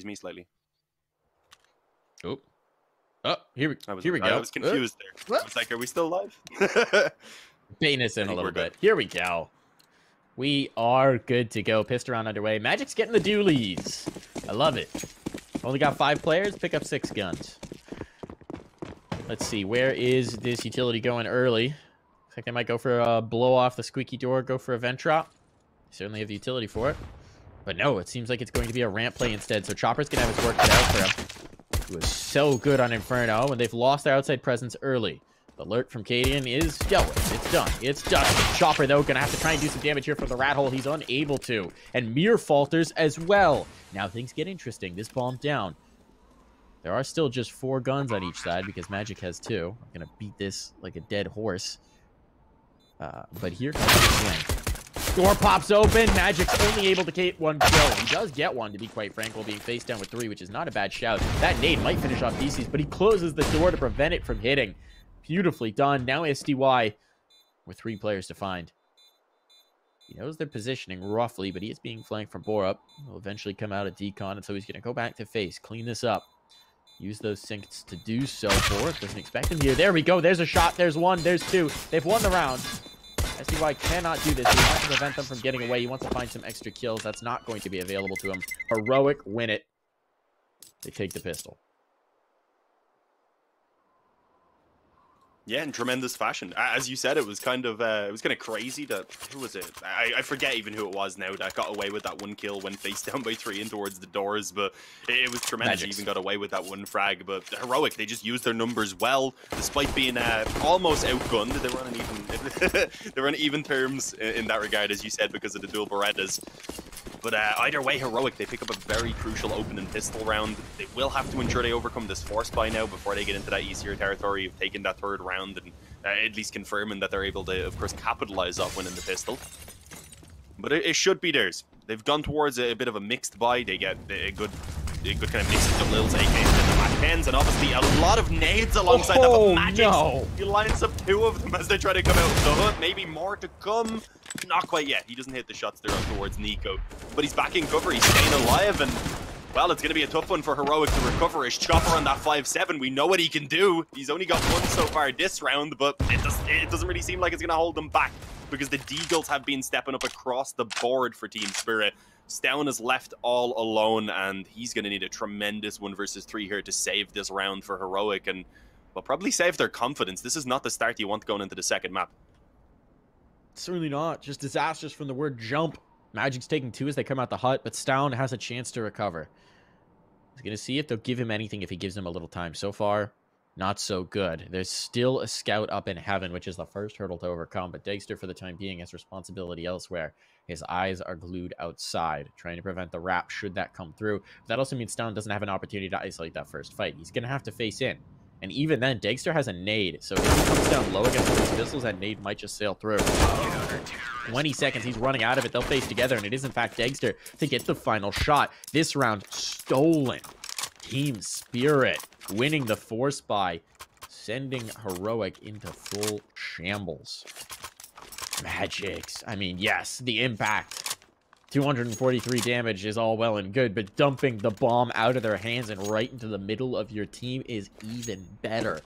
me slightly. Oh, here we go. I was confused there. I was like, are we still live? Baiting us in a little bit. Here we go. We are good to go. Pissed around underway. Magic's getting the dualies. I love it. Only got 5 players. Pick up 6 guns. Let's see. Where is this utility going early? Looks like they might go for a blow off the squeaky door. Go for a vent drop. Certainly have the utility for it. But no, it seems like it's going to be a ramp play instead. So Chopper's going to have his work cut out for him. He was so good on Inferno, and they've lost their outside presence early. The alert from Cadian is dealt with. It's done. It's done. Chopper, though, going to have to try and do some damage here from the rat hole. He's unable to. And Mir falters as well. Now things get interesting. This bomb down. There are still just 4 guns on each side because Magic has 2. I'm going to beat this like a dead horse. But here comes the swing. Door pops open. Magic's only able to get 1 kill. He does get 1, to be quite frank, while being face down with 3, which is not a bad shout. That nade might finish off DCs, but he closes the door to prevent it from hitting. Beautifully done. Now SDY with 3 players to find. He knows their positioning roughly, but he is being flanked from Borup. He'll eventually come out of decon, and so he's going to go back to face, clean this up. Use those syncs to do so. Borup doesn't expect him here. There we go. There's a shot. There's 1. There's 2. They've won the round. SDY cannot do this. He wants to prevent them from getting away. He wants to find some extra kills. That's not going to be available to him. Heroic win it. They take the pistol. Yeah, in tremendous fashion. As you said, it was kind of crazy that, who was it? I forget even who it was now that got away with that 1 kill, went face down by 3 in towards the doors, but it was tremendous. He even got away with that 1 frag. But the Heroic, they just used their numbers well, despite being almost outgunned. They were on even terms in that regard, as you said, because of the dual Berettas. But either way, Heroic, they pick up a very crucial opening pistol round. They will have to ensure they overcome this force by now before they get into that easier territory of taking that 3rd round and at least confirming that they're able to, of course, capitalize off winning the pistol. But it should be theirs. They've gone towards a bit of a mixed buy. They get a good kind of mix of Lil's AKs and the Mac 10s, and obviously a lot of nades alongside that. But Magic, no. He lines up 2 of them as they try to come out of the hood. Maybe more to come. Not quite yet. He doesn't hit the shots there towards Nico. But he's back in cover. He's staying alive. And, well, it's going to be a tough one for Heroic to recover. His Chopper on that 5-7. We know what he can do. He's only got 1 so far this round, but it doesn't really seem like it's going to hold him back because the Deagles have been stepping up across the board for Team Spirit. Stown is left all alone, and he's going to need a tremendous 1 versus 3 here to save this round for Heroic, and will probably save their confidence. This is not the start you want going into the 2nd map. Certainly not. Just disastrous from the word jump. Magic's taking 2 as they come out the hut, but Stown has a chance to recover. He's going to see if they'll give him anything if he gives him a little time. So far, not so good. There's still a scout up in heaven, which is the first hurdle to overcome, but Dexter, for the time being, has responsibility elsewhere. His eyes are glued outside, trying to prevent the wrap should that come through. But that also means Stown doesn't have an opportunity to isolate that first fight. He's going to have to face in. And even then, Dexter has a nade, so if he comes down low against these pistols, that nade might just sail through. 20 seconds, he's running out of it. They'll face together, and it is, in fact, Dexter to get the final shot. This round stolen. Team Spirit winning the force by sending Heroic into full shambles. Magics. I mean, yes, the impact. 243 damage is all well and good, but dumping the bomb out of their hands and right into the middle of your team is even better.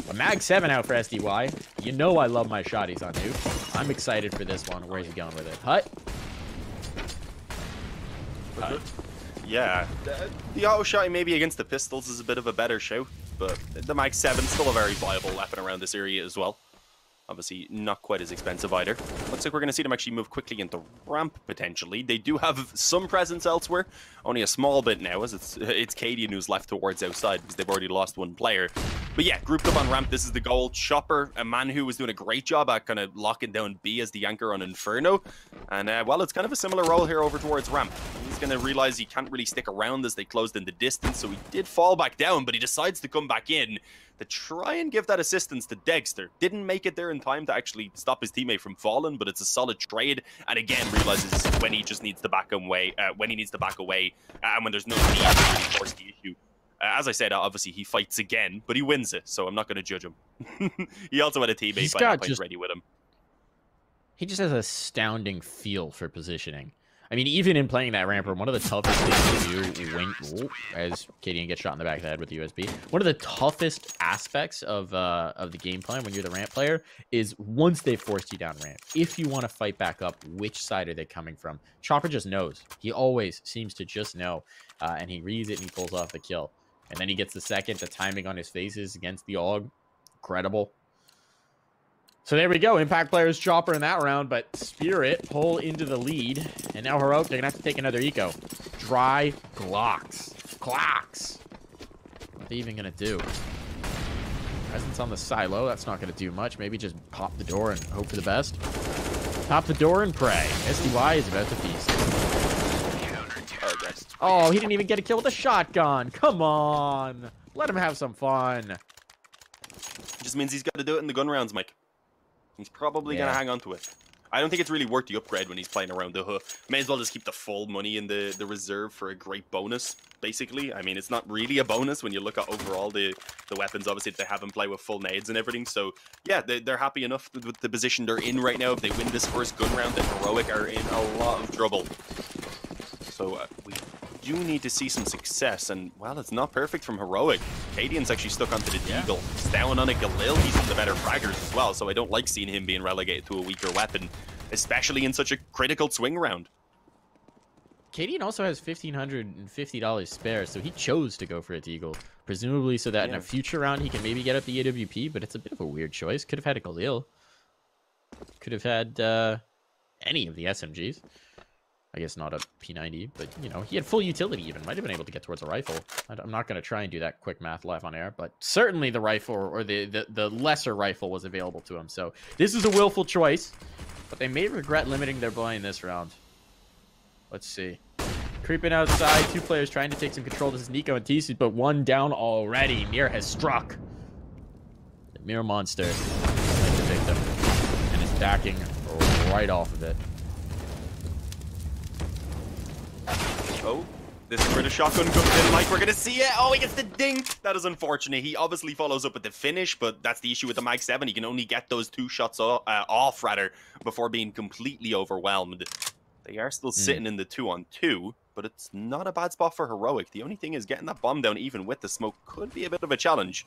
A Mag 7 out for SDY. You know I love my shotties on Nuke. I'm excited for this one. Where's he going with it? Hut? Hut. Yeah, the auto shot maybe against the pistols is a bit of a better shout, but the Mag 7 is still a very viable weapon around this area as well. Obviously, not quite as expensive either. Looks like we're going to see them actually move quickly into ramp, potentially. They do have some presence elsewhere. Only a small bit now, as it's Cadian who's left towards outside because they've already lost 1 player. But yeah, grouped up on ramp, this is the goal. Chopper, a man who was doing a great job at kind of locking down B as the anchor on Inferno. And, well, it's kind of a similar role here over towards ramp. He's going to realize he can't really stick around as they closed in the distance, so he did fall back down, but he decides to come back in to try and give that assistance to Dexter. Didn't make it there in time to actually stop his teammate from falling, but it's a solid trade. And again, realizes when he just needs to back away, and when there's no need to really force the issue. As I said, obviously he fights again, but he wins it, so I'm not going to judge him. He also had a teammate by that point ready with him. He just has an astounding feel for positioning. I mean, even in playing that ramper, one of the toughest things to do when, as Kadian gets shot in the back of the head with the USB, one of the toughest aspects of the game plan when you're the ramp player is once they've forced you down ramp, if you want to fight back up, which side are they coming from? Chopper just knows. He always seems to just know, and he reads it and he pulls off the kill. And then he gets the second. The timing on his faces against the AUG, incredible. So there we go. Impact players Chopper in that round, but Spirit pull into the lead. And now Heroic, they're going to have to take another eco. Dry Glocks. Clocks. What are they even going to do? Presence on the silo. That's not going to do much. Maybe just pop the door and hope for the best. Pop the door and pray. SDY is about to feast. Oh, he didn't even get a kill with a shotgun. Come on. Let him have some fun. Just means he's got to do it in the gun rounds, Mike. He's probably going to hang on to it. I don't think it's really worth the upgrade when he's playing around the hook. May as well just keep the full money in the reserve for a great bonus, basically. I mean, it's not really a bonus when you look at overall the weapons, obviously, that they have in play with full nades and everything. So, yeah, they're happy enough with the position they're in right now. If they win this first gun round, then Heroic are in a lot of trouble. So, we do need to see some success, and well, it's not perfect from Heroic. Kadian's actually stuck onto the Deagle. He's down on a Galil. He's one of the better fraggers as well, so I don't like seeing him being relegated to a weaker weapon, especially in such a critical swing round. Kadian also has $1,550 spare, so he chose to go for a Deagle, presumably so that in a future round he can maybe get up the AWP, but it's a bit of a weird choice. Could have had a Galil. Could have had any of the SMGs. I guess not a P90, but, you know, he had full utility even. Might have been able to get towards a rifle. I'm not going to try and do that quick math live on air, but certainly the rifle or the lesser rifle was available to him. So this is a willful choice, but they may regret limiting their buy in this round. Let's see. Creeping outside, two players trying to take some control. This is Nico and TC, but one down already. Mir has struck. The Mir monster is the victim and is backing right off of it. Oh, this is where the shotgun comes in, Mike. We're going to see it. Oh, he gets the dink. That is unfortunate. He obviously follows up with the finish, but that's the issue with the Mag 7. He can only get those two shots off, before being completely overwhelmed. They are still sitting in the 2-on-2, but it's not a bad spot for Heroic. The only thing is getting that bomb down, even with the smoke, could be a bit of a challenge.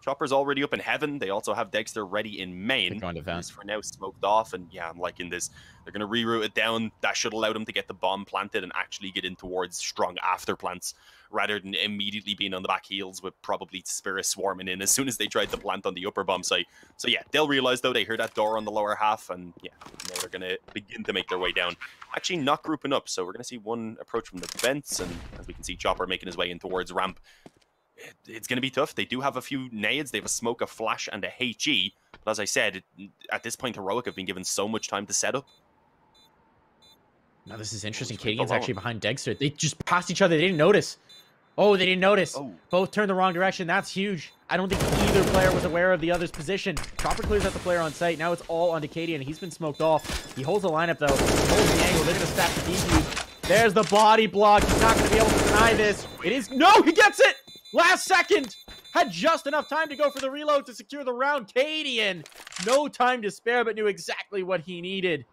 Chopper's already up in heaven. They also have Dexter ready in main. He's for now smoked off, and yeah, I'm liking this. They're going to reroute it down. That should allow them to get the bomb planted and actually get in towards strong after plants, rather than immediately being on the back heels with probably Spirit swarming in as soon as they tried to plant on the upper bomb site. So yeah, they'll realize though they hear that door on the lower half, and yeah, now they're going to begin to make their way down. Actually not grouping up, so we're going to see one approach from the vents, and as we can see, Chopper making his way in towards ramp. It's going to be tough. They do have a few nades. They have a smoke, a flash, and a HE. But as I said, at this point, Heroic have been given so much time to set up. Now, this is interesting. Kadian's actually behind Dexter. They just passed each other. They didn't notice. Oh, they didn't notice. Oh. Both turned the wrong direction. That's huge. I don't think either player was aware of the other's position. Chopper clears out the player on site. Now it's all onto Kadian. He's been smoked off. He holds the lineup, though. He holds the angle. They're going to stack the defuse. There's the body block. He's not going to be able to deny this. It is... No, he gets it! Last second! Had just enough time to go for the reload to secure the round. Kadian, no time to spare, but knew exactly what he needed.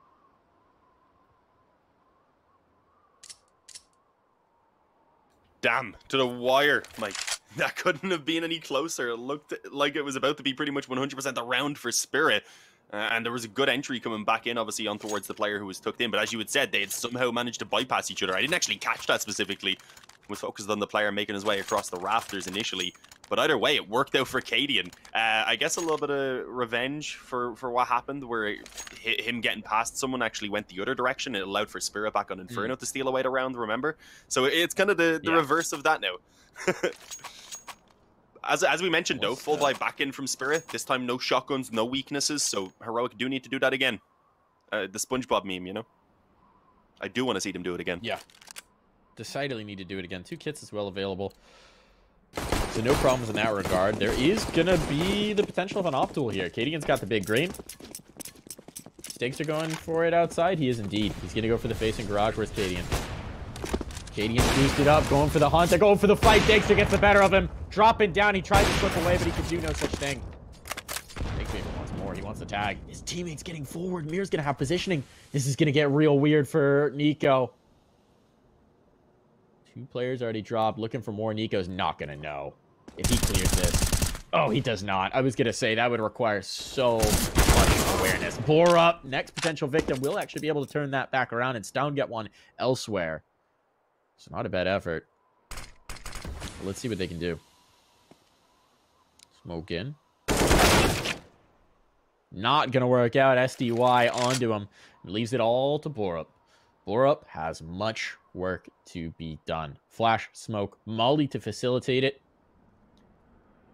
Damn, to the wire, Mike. That couldn't have been any closer. It looked like it was about to be pretty much 100% the round for Spirit. And there was a good entry coming back in, obviously, on towards the player who was tucked in. But as you had said, they had somehow managed to bypass each other. I didn't actually catch that specifically. Was focused on the player making his way across the rafters initially. But either way, it worked out for Kadian. I guess a little bit of revenge for what happened, where him getting past someone actually went the other direction. It allowed for Spirit back on Inferno to steal away the round, remember? So it's kind of the reverse of that now. As we mentioned, though, full buy back in from Spirit. This time, no shotguns, no weaknesses. So Heroic do need to do that again. The SpongeBob meme, you know? I do want to see them do it again. Yeah. Decidedly need to do it again. 2 kits as well available. So no problems in that regard. There is going to be the potential of an op tool here. Kadian's got the big green. Stakes are going for it outside. He is indeed. He's going to go for the face and garage. Where's Kadian? Kadian's boosted up, going for the hunt. They're going for the fight. Dexter gets the better of him. Dropping down. He tries to slip away, but he can do no such thing. Dexter wants more. He wants the tag. His teammate's getting forward. Mir's going to have positioning. This is going to get real weird for Nico. 2 players already dropped. Looking for more. Nico's not going to know if he clears this. Oh, he does not. I was going to say that would require so much awareness. Bore up. Next potential victim will actually be able to turn that back around and Stown get one elsewhere. So not a bad effort. But let's see what they can do. Smoke in. Not going to work out. SDY onto him. Leaves it all to Borup. Borup has much work to be done. Flash, smoke, molly to facilitate it.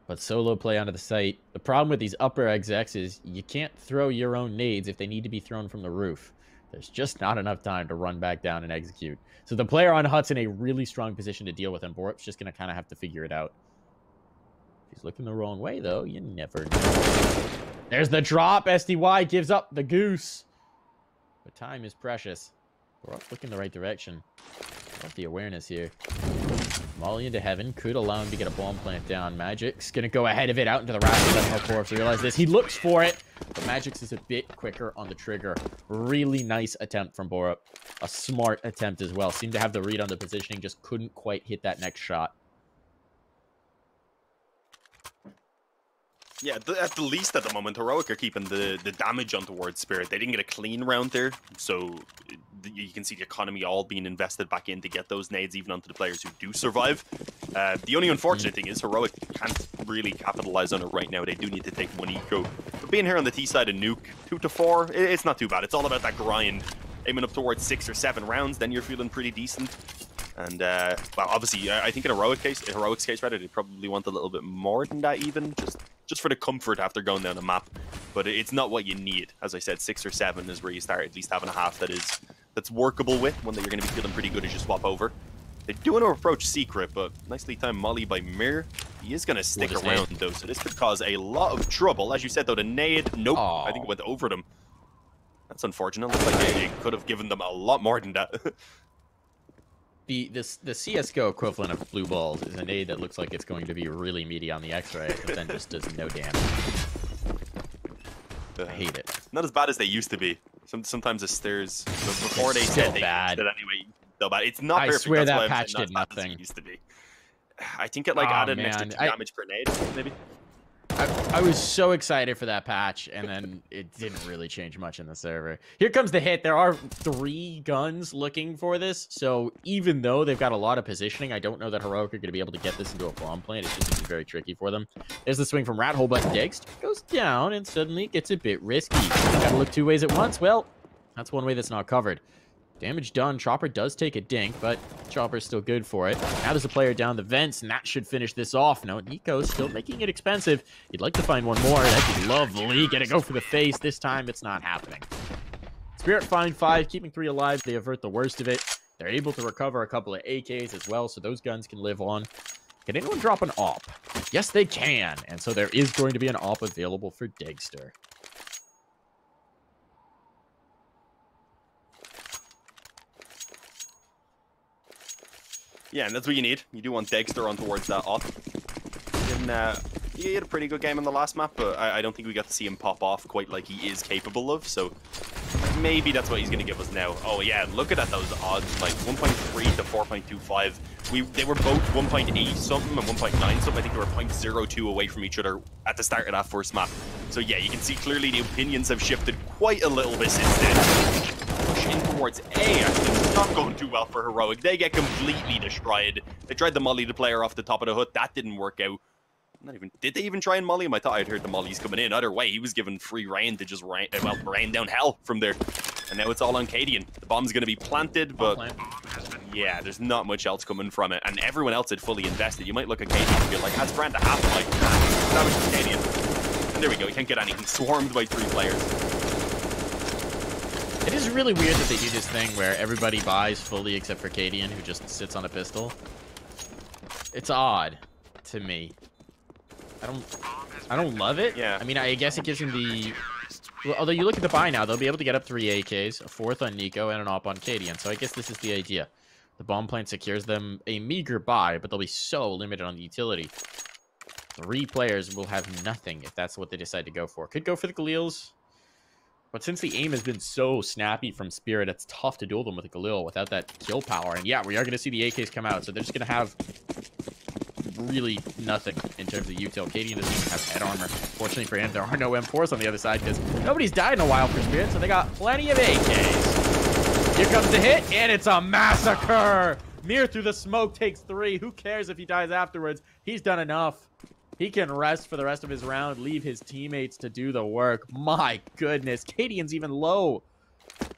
But solo play onto the site. The problem with these upper execs is you can't throw your own nades if they need to be thrown from the roof. There's just not enough time to run back down and execute. So the player on Hut's in a really strong position to deal with him. Borup's just going to kind of have to figure it out. If he's looking the wrong way, though, you never know. There's the drop. SDY gives up the goose. But time is precious. Borup's looking the right direction. Love the awareness here. Molly into heaven. Could allow him to get a bomb plant down. Magic's going to go ahead of it out into the rafters. Doesn't help Borup to realize this. He looks for it. But Magic's is a bit quicker on the trigger. Really nice attempt from Borup. A smart attempt as well. Seemed to have the read on the positioning. Just couldn't quite hit that next shot. Yeah, at the least at the moment, Heroic are keeping the damage on towards Spirit. They didn't get a clean round there, so you can see the economy all being invested back in to get those nades even onto the players who do survive. The only unfortunate thing is Heroic can't really capitalize on it right now. They do need to take one eco. But being here on the T side of Nuke, 2 to 4, it's not too bad. It's all about that grind. Aiming up towards 6 or 7 rounds, then you're feeling pretty decent. And, well, obviously, I think in Heroic's case, rather, they probably want a little bit more than that even, just for the comfort after going down the map. But it's not what you need. As I said, 6 or 7 is where you start at least having a half that's workable with, one that you're going to be feeling pretty good as you swap over. They do want to approach Secret, but nicely timed molly by Mir. He is going to stick around, though, so this could cause a lot of trouble. As you said, though, the nade, nope, I think it went over them. That's unfortunate. Looks like they could have given them a lot more than that. The CSGO equivalent of blue balls is a nade that looks like it's going to be really meaty on the X-ray, but then just does no damage. I hate it. Not as bad as they used to be. Sometimes the stairs before they said they bad. Did anyway. So bad. It's not perfect. I swear that's that patch did nothing. It used to be. I think it like added an extra 2 damage per nade, maybe. I was so excited for that patch, and then it didn't really change much in the server. Here comes the hit. There are 3 guns looking for this, so even though they've got a lot of positioning, I don't know that Heroic are going to be able to get this into a bomb plant. It's just going to be very tricky for them. There's the swing from Rat Hole, but Degst goes down and suddenly gets a bit risky. Gotta look 2 ways at once. Well, that's one way that's not covered. Damage done. Chopper does take a dink, but Chopper's still good for it. Now there's a player down the vents, and that should finish this off. No, Nico's still making it expensive. He'd like to find one more. That'd be lovely. Gonna go for the face. This time, it's not happening. Spirit find 5, keeping 3 alive. They avert the worst of it. They're able to recover a couple of AKs as well, so those guns can live on. Can anyone drop an AWP? Yes, they can. And so there is going to be an AWP available for Degster. Yeah, and that's what you need. You do want Degster on towards that off. He had a pretty good game in the last map, but I don't think we got to see him pop off quite like he is capable of, so maybe that's what he's going to give us now. Oh yeah, look at those odds, like 1.3 to 4.25. They were both 1.8 something and 1.9 something. I think they were 0.02 away from each other at the start of that first map. So yeah, you can see clearly the opinions have shifted quite a little bit since then. Push in towards A, actually, it's not going too well for Heroic. They get completely destroyed. They tried to molly the player off the top of the hut. That didn't work out. Did they even try and molly him? I thought I'd heard the mollies coming in. Either way, he was given free reign to just rain down hell from there. And now it's all on Cadian. The bomb's going to be planted, but yeah, there's not much else coming from it. And everyone else had fully invested. You might look at Cadian and be like, that's grand to half. Like, that was for Cadian. And there we go. He can't get anything. Swarmed by 3 players. It is really weird that they do this thing where everybody buys fully except for Cadian, who just sits on a pistol. It's odd to me. I don't love it. Yeah. I mean, I guess it gives him the... Well, although you look at the buy now, they'll be able to get up 3 AKs, a 4th on Nico, and an AWP on Cadian. So I guess this is the idea. The bomb plant secures them a meager buy, but they'll be so limited on the utility. 3 players will have nothing if that's what they decide to go for. Could go for the Galils. But since the aim has been so snappy from Spirit, it's tough to duel them with a Galil without that kill power. And yeah, we are going to see the AKs come out. So they're just going to have really nothing in terms of util. Cadian doesn't even have head armor. Fortunately for him, there are no M4s on the other side because nobody's died in a while for Spirit. So they got plenty of AKs. Here comes the hit, and it's a massacre. Mir through the smoke takes 3. Who cares if he dies afterwards? He's done enough. He can rest for the rest of his round, leave his teammates to do the work. My goodness, Cadian's even low.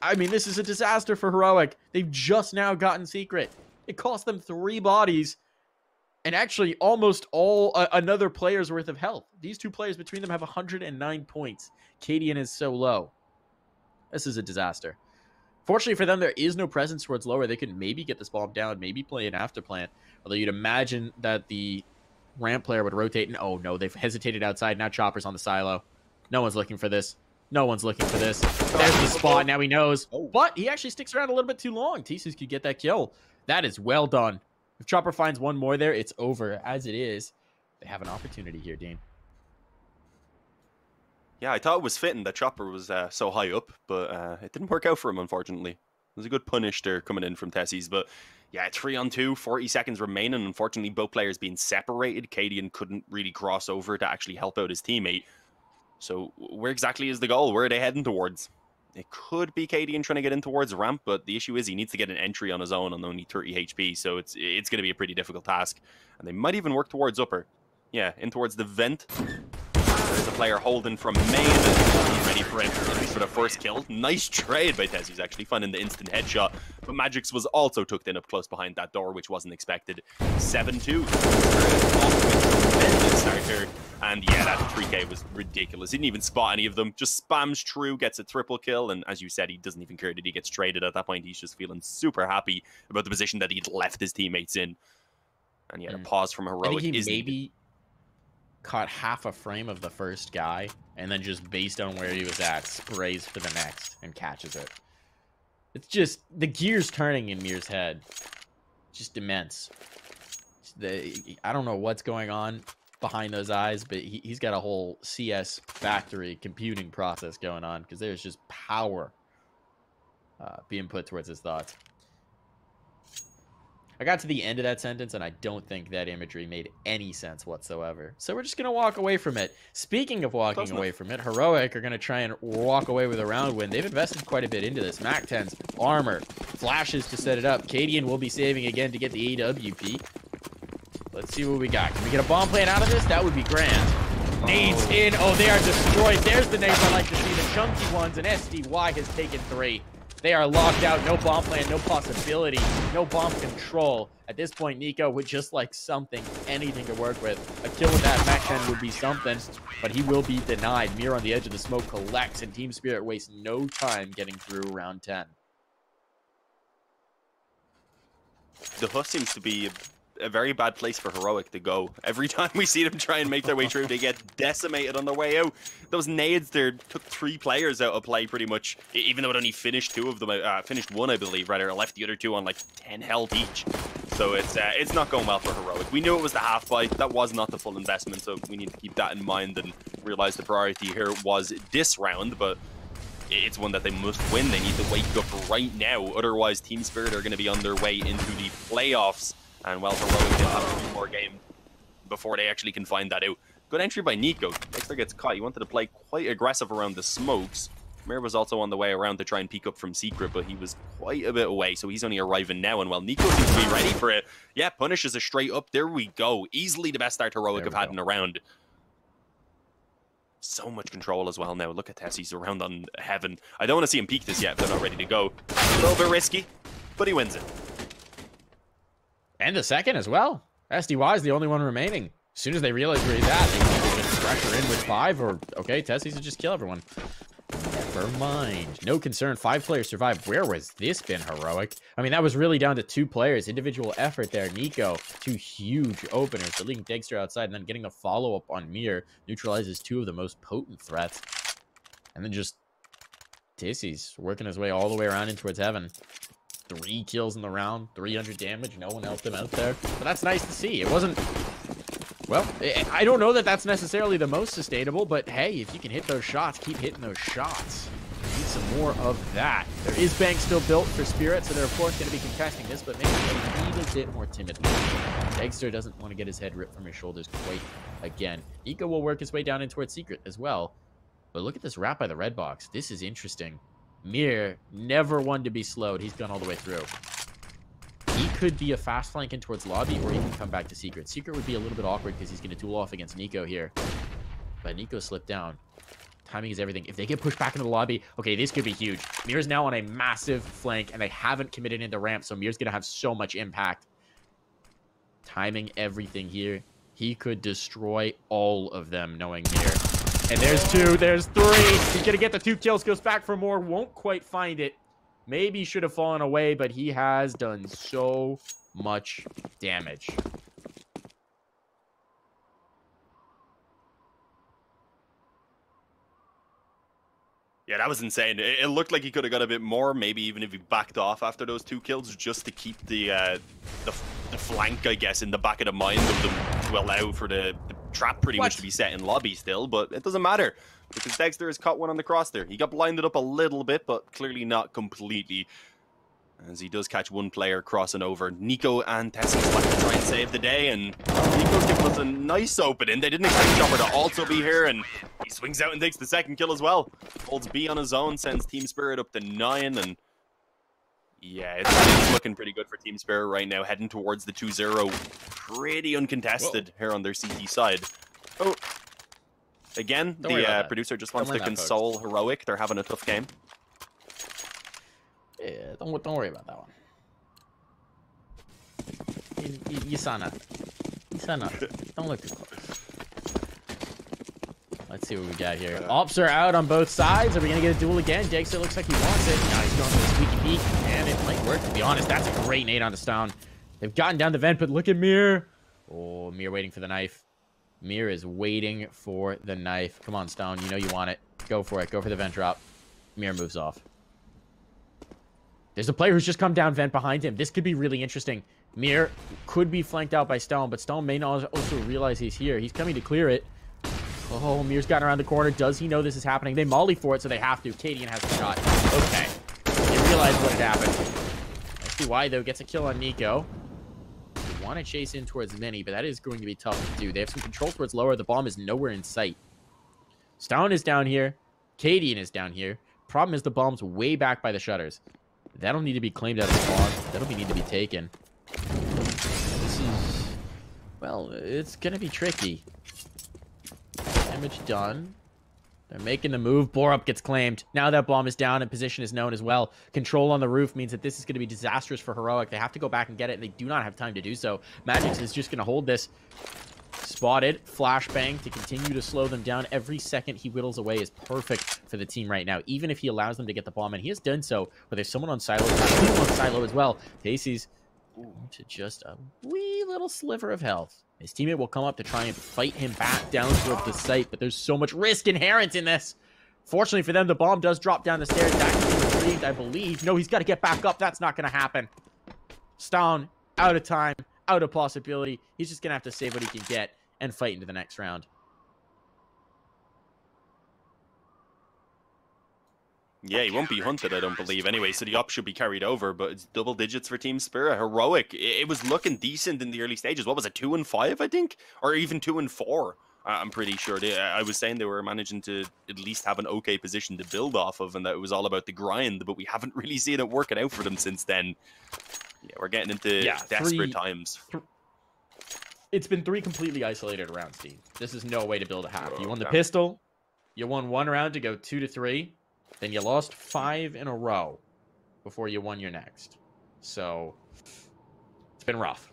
I mean, this is a disaster for Heroic. They've just now gotten Secret. It cost them 3 bodies and actually almost all another player's worth of health. These 2 players between them have 109 points. Cadian is so low. This is a disaster. Fortunately for them, there is no presence towards lower. They could maybe get this bomb down, maybe play an afterplant. Although you'd imagine that the ramp player would rotate, and oh no, they've hesitated outside. Now Chopper's on the silo. No one's looking for this. No one's looking for this. There's the spot. Now he knows. But he actually sticks around a little bit too long. Thesis could get that kill. That is well done. If Chopper finds one more there, it's over. As it is, they have an opportunity here, Dean. Yeah, I thought it was fitting that Chopper was so high up, but it didn't work out for him, unfortunately. It was a good punish there coming in from Tessis, but yeah, 3-on-2, 40 seconds remaining. Unfortunately, both players being separated. Cadian couldn't really cross over to actually help out his teammate. So where exactly is the goal? Where are they heading towards? It could be Cadian trying to get in towards ramp, but the issue is he needs to get an entry on his own on only 30 HP, so it's going to be a pretty difficult task. And they might even work towards upper. Yeah, in towards the vent. There's a player holding from main. He's ready for it, at least for the first kill. Nice trade by Tessis, actually, finding the instant headshot. But Magix was also tucked in up close behind that door, which wasn't expected. 7-2. Tremendous start here. And yeah, that 3K was ridiculous. He didn't even spot any of them. Just spams True, gets a triple kill. And as you said, he doesn't even care that he gets traded at that point. He's just feeling super happy about the position that he'd left his teammates in. And yeah, a pause from Heroic. I think he maybe caught half a frame of the first guy, and then just based on where he was at, sprays for the next and catches it. It's just the gears turning in Mir's head. Just immense. I don't know what's going on behind those eyes, but he's got a whole CS factory computing process going on, because there's just power being put towards his thoughts. I got to the end of that sentence, and I don't think that imagery made any sense whatsoever. So we're just going to walk away from it. Speaking of walking away from it, Heroic are going to try and walk away with a round win. They've invested quite a bit into this. Mac-10's armor, flashes to set it up. Cadian will be saving again to get the AWP. Let's see what we got. Can we get a bomb plant out of this? That would be grand. Nades in. Oh, they are destroyed. There's the nades I like to see. The chunky ones, and SDY has taken 3. They are locked out. No bomb plan, no possibility, no bomb control. At this point, Nico would just like something, anything to work with. A kill with that Mac-10 would be something, but he will be denied. Mir on the edge of the smoke collects, and Team Spirit wastes no time getting through round 10. The Huss seems to be a very bad place for Heroic to go. Every time we see them try and make their way through, they get decimated on their way out. Those nades there took 3 players out of play pretty much, even though it only finished 2 of them, finished 1 I believe, rather, left the other 2 on like 10 health each. So it's not going well for Heroic. We knew it was the half fight. That was not the full investment, so we need to keep that in mind and realize the priority here was this round, but it's one that they must win. They need to wake up right now, otherwise Team Spirit are going to be on their way into the playoffs. And well, Heroic will have 3 more games before they actually can find that out. Good entry by Nico. Dexter gets caught. He wanted to play quite aggressive around the smokes. Mir was also on the way around to try and peek up from Secret, but he was quite a bit away, so he's only arriving now. And while Nico seems to be ready for it, yeah, punishes a straight up. There we go. Easily the best start Heroic have had in a round. So much control as well now. Look at Tessie's around on Heaven. I don't want to see him peek this yet if they're not ready to go. A little bit risky, but he wins it. And the second as well. SDY is the only one remaining. As soon as they realize where he's at, they can just pressure in with 5, or, okay, Tessies will just kill everyone. Never mind. No concern. 5 players survived. Where was this been, Heroic? I mean, that was really down to 2 players. Individual effort there. Nico, 2 huge openers. Deleting Dexter outside and then getting a follow-up on Mir. Neutralizes 2 of the most potent threats. And then just Tessies working his way all the way around in towards Heaven. 3 kills in the round, 300 damage. No one helped him out there. But that's nice to see. It wasn't... Well, I don't know that that's necessarily the most sustainable, but hey, if you can hit those shots, keep hitting those shots. Need some more of that. There is Bank still built for Spirit, so they're of course going to be contesting this, but maybe a little bit more timidly. Dexter doesn't want to get his head ripped from his shoulders quite again. Nico will work his way down in towards Secret as well. But look at this wrap by the red box. This is interesting. Mir, never one to be slowed. He's gone all the way through. He could be a fast flank in towards lobby, or he can come back to Secret. Secret would be a little bit awkward because he's going to duel off against Nico here. But Nico slipped down. Timing is everything. If they get pushed back into the lobby, okay, this could be huge. Mir's now on a massive flank, and they haven't committed into ramp, so Mir's going to have so much impact. Timing everything here. He could destroy all of them, knowing Mir. And there's 2, there's 3. He's going to get the 2 kills, goes back for more, won't quite find it. Maybe should have fallen away, but he has done so much damage. Yeah, that was insane. It looked like he could have got a bit more, maybe even if he backed off after those 2 kills, just to keep the flank, I guess, in the back of the mind of them to allow for the trap pretty much to be set in lobby still. But it doesn't matter because Dexter has caught one on the cross there. He got blinded up a little bit, but clearly not completely, as he does catch one player crossing over. Nico and Tessie's left to try and save the day, and Nico's giving us a nice opening. They didn't expect Chopper to also be here, and he swings out and takes the second kill as well. Holds B on his own, sends Team Spirit up to 9, and yeah, it's looking pretty good for Team Spirit right now, heading towards the 2-0. Pretty uncontested here on their CT side. Oh, again, the producer just wants to console Heroic. They're having a tough game. Yeah, don't worry about that one. You saw nothing. You saw nothing. Don't look too close. Let's see what we got here. Ops are out on both sides. Are we going to get a duel again? Dexter looks like he wants it. Now he's going for the squeaky peek, and it might work, to be honest. That's a great nade onto Stone. They've gotten down the vent, but look at Mir. Oh, Mir waiting for the knife. Mir is waiting for the knife. Come on, Stone. You know you want it. Go for it. Go for the vent drop. Mir moves off. There's a player who's just come down vent behind him. This could be really interesting. Mir could be flanked out by Stone, but Stone may not also realize he's here. He's coming to clear it. Oh, Mir's gotten around the corner. Does he know this is happening? They molly for it, so they have to. Cadian has the shot. Okay. They realize what had happened. Let's see why, though. Gets a kill on Nico. They want to chase in towards Vinny, but that is going to be tough to do. They have some control towards lower. The bomb is nowhere in sight. Stone is down here. Cadian is down here. Problem is the bomb's way back by the shutters. That'll need to be claimed out of the bomb. That'll need to be taken. This is... well, it's going to be tricky. Damage done. They're making the move. Borup gets claimed. Now that bomb is down and position is known as well. Control on the roof means that this is going to be disastrous for Heroic. They have to go back and get it, and they do not have time to do so. Magix is just going to hold this. Spotted. Flashbang to continue to slow them down. Every second he whittles away is perfect for the team right now, even if he allows them to get the bomb. And he has done so, but there's someone on silo. On silo as well. Tacey's to just a wee little sliver of health. His teammate will come up to try and fight him back down towards the site, but there's so much risk inherent in this. Fortunately for them, the bomb does drop down the stairs. That can be retrieved, I believe. No, he's got to get back up. That's not going to happen. Stone, out of time, out of possibility. He's just going to have to save what he can get and fight into the next round. Yeah, he won't be hunted, I don't believe, anyway, so the op should be carried over, but it's double digits for Team Spirit. Heroic, it was looking decent in the early stages. What was it, 2 and 5, I think? Or even 2 and 4, I'm pretty sure. I was saying they were managing to at least have an okay position to build off of, and that it was all about the grind, but we haven't really seen it working out for them since then. Yeah, we're getting into desperate times. It's been 3 completely isolated rounds, team. This is no way to build a half. You won the pistol, you won 1 round to go 2 to 3. Then you lost 5 in a row before you won your next. So, it's been rough.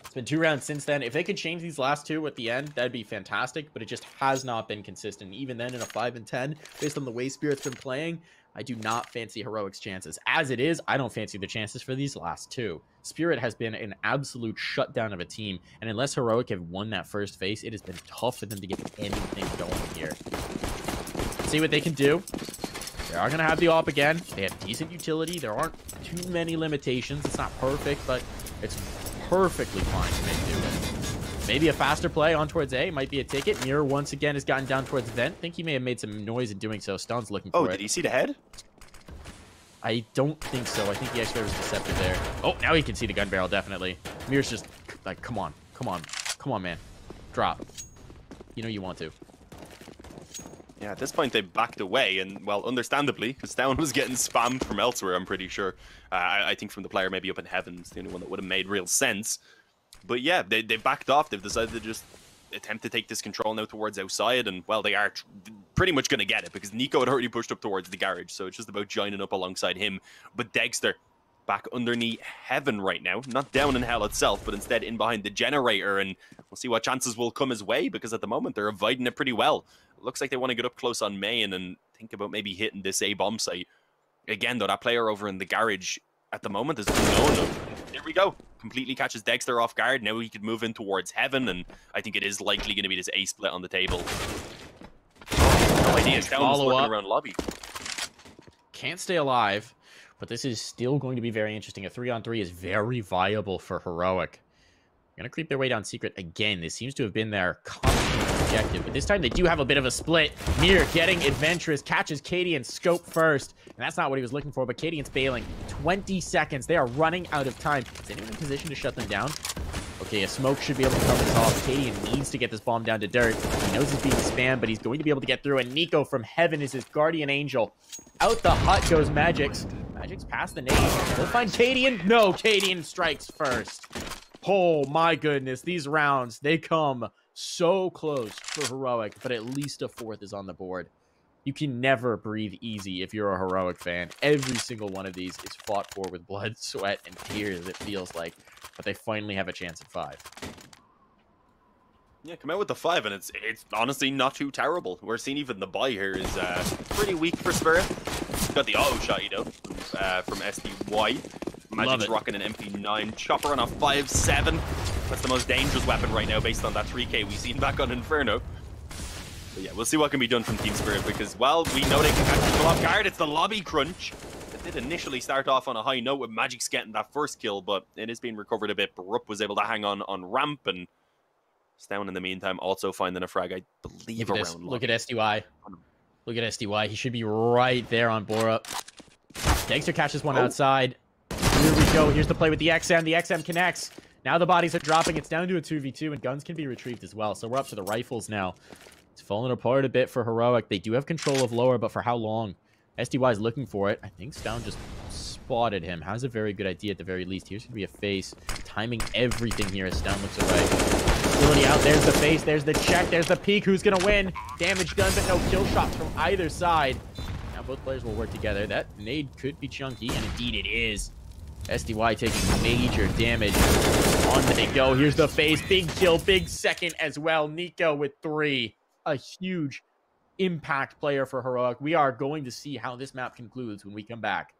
It's been 2 rounds since then. If they could change these last 2 at the end, that'd be fantastic. But it just has not been consistent. Even then, in a 5 and 10, based on the way Spirit's been playing, I do not fancy Heroic's chances. As it is, I don't fancy the chances for these last 2. Spirit has been an absolute shutdown of a team. And unless Heroic have won that first phase, it has been tough for them to get anything going here. See what they can do. They are going to have the op again. They have decent utility. There aren't too many limitations. It's not perfect, but it's perfectly fine to make do with. Maybe a faster play on towards A. Might be a ticket. Mirror once again has gotten down towards vent. Think he may have made some noise in doing so. Stun's looking for it. Oh, did he see the head? I don't think so. I think he actually was deceptive there. Oh, now he can see the gun barrel, definitely. Mirror's just like, come on, man. Drop. You know you want to. Yeah, at this point they backed away, and, well, understandably, because Down was getting spammed from elsewhere, I'm pretty sure. I think from the player maybe up in Heavens, the only one that would have made real sense. But yeah, they backed off. They've decided to just attempt to take this control now towards outside, and, well, they are pretty much going to get it, because Nico had already pushed up towards the garage, so it's just about joining up alongside him. But Dexter back underneath Heaven right now, not down in Hell itself, but instead in behind the generator, and we'll see what chances will come his way, because at the moment they're avoiding it pretty well. It looks like they want to get up close on main and think about maybe hitting this A bomb site. Again, though, that player over in the garage at the moment is unknown. There we go. Completely catches Dexter off guard. Now he could move in towards Heaven, and I think it is likely going to be this A split on the table. No idea. It's down looking around lobby. Can't stay alive, but this is still going to be very interesting. A 3-on-3 is very viable for Heroic. Going to creep their way down secret again. This seems to have been their constant objective, but this time they do have a bit of a split. Mir getting adventurous, catches Katie and Scope first, and that's not what he was looking for, but Katie bailing. 20 seconds. They are running out of time. Is anyone in position to shut them down? Okay, a smoke should be able to cover this off. Katie needs to get this bomb down to dirt. He knows he's being spammed, but he's going to be able to get through, and Nico from Heaven is his guardian angel. Out the hut goes Magix. Magix past the nade. We'll find Cadian. No, Cadian strikes first. Oh my goodness, these rounds, they come so close for Heroic, but at least a fourth is on the board. You can never breathe easy if you're a Heroic fan. Every single one of these is fought for with blood, sweat, and tears, it feels like. But they finally have a chance at 5. Yeah, come out with the 5, and it's honestly not too terrible. We're seeing even the buy here is pretty weak for Spirit. Got the auto shot, you know, from SDY. Magic's rocking an MP9 chopper on a 5.7. That's the most dangerous weapon right now based on that 3K we've seen back on Inferno. But yeah, we'll see what can be done from Team Spirit because, well, we know they can catch people off guard. It's the lobby crunch. It did initially start off on a high note with Magic's getting that first kill, but it is being recovered a bit. Barup was able to hang on ramp, and Down in the meantime also finding a frag, I believe, around lobby. Look at SDY. Look at SDY. He should be right there on Borup. Dexter catches one outside. Here we go. Here's the play with the XM. The XM connects. Now the bodies are dropping. It's down to a 2v2, and guns can be retrieved as well. So we're up to the rifles now. It's falling apart a bit for Heroic. They do have control of lower, but for how long? SDY is looking for it. I think Stown just spotted him. Has a very good idea at the very least. Here's going to be a face. Timing everything here as Stown looks away. Facility out. There's the face. There's the check. There's the peek. Who's going to win? Damage done, but no kill shots from either side. Now both players will work together. That nade could be chunky, and indeed it is. SDY taking major damage. On they go. Here's the face. Big kill. Big second as well. Nico with 3. A huge impact player for Heroic. We are going to see how this map concludes when we come back.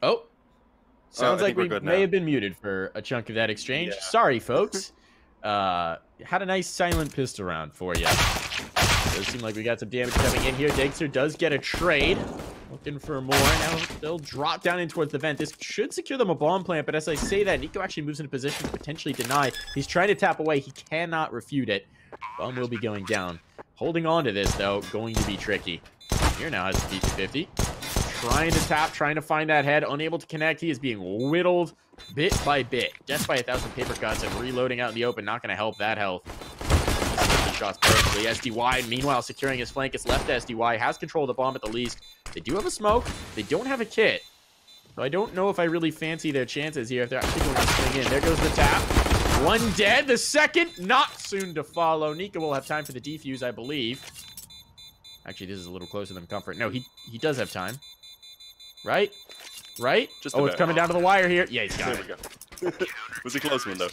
Oh, sounds like we may have been muted for a chunk of that exchange. Yeah. Sorry, folks. Had a nice silent pistol round for you. It does seem like we got some damage coming in here. Dexter does get a trade. Looking for more. Now they'll drop down in towards the vent. This should secure them a bomb plant, but as I say that, Nico actually moves into position to potentially deny. He's trying to tap away. He cannot refute it. Bomb will be going down. Holding on to this, though, going to be tricky. Here now has the P250. Trying to tap, trying to find that head, unable to connect. He is being whittled bit by bit. Death by 1,000 paper cuts and reloading out in the open. Not going to help that health. Shots perfectly. SDY, meanwhile, securing his flank. It's left to SDY. Has control of the bomb at the least. They do have a smoke. They don't have a kit. So I don't know if I really fancy their chances here if they're actually going to swing in. There goes the tap. One dead. The second not soon to follow. Nika will have time for the defuse, I believe. Actually, this is a little closer than Comfort. No, he does have time. Right? Right? Just it's coming down to the wire here. Yeah, he's got it. There we go. It was a close one, though.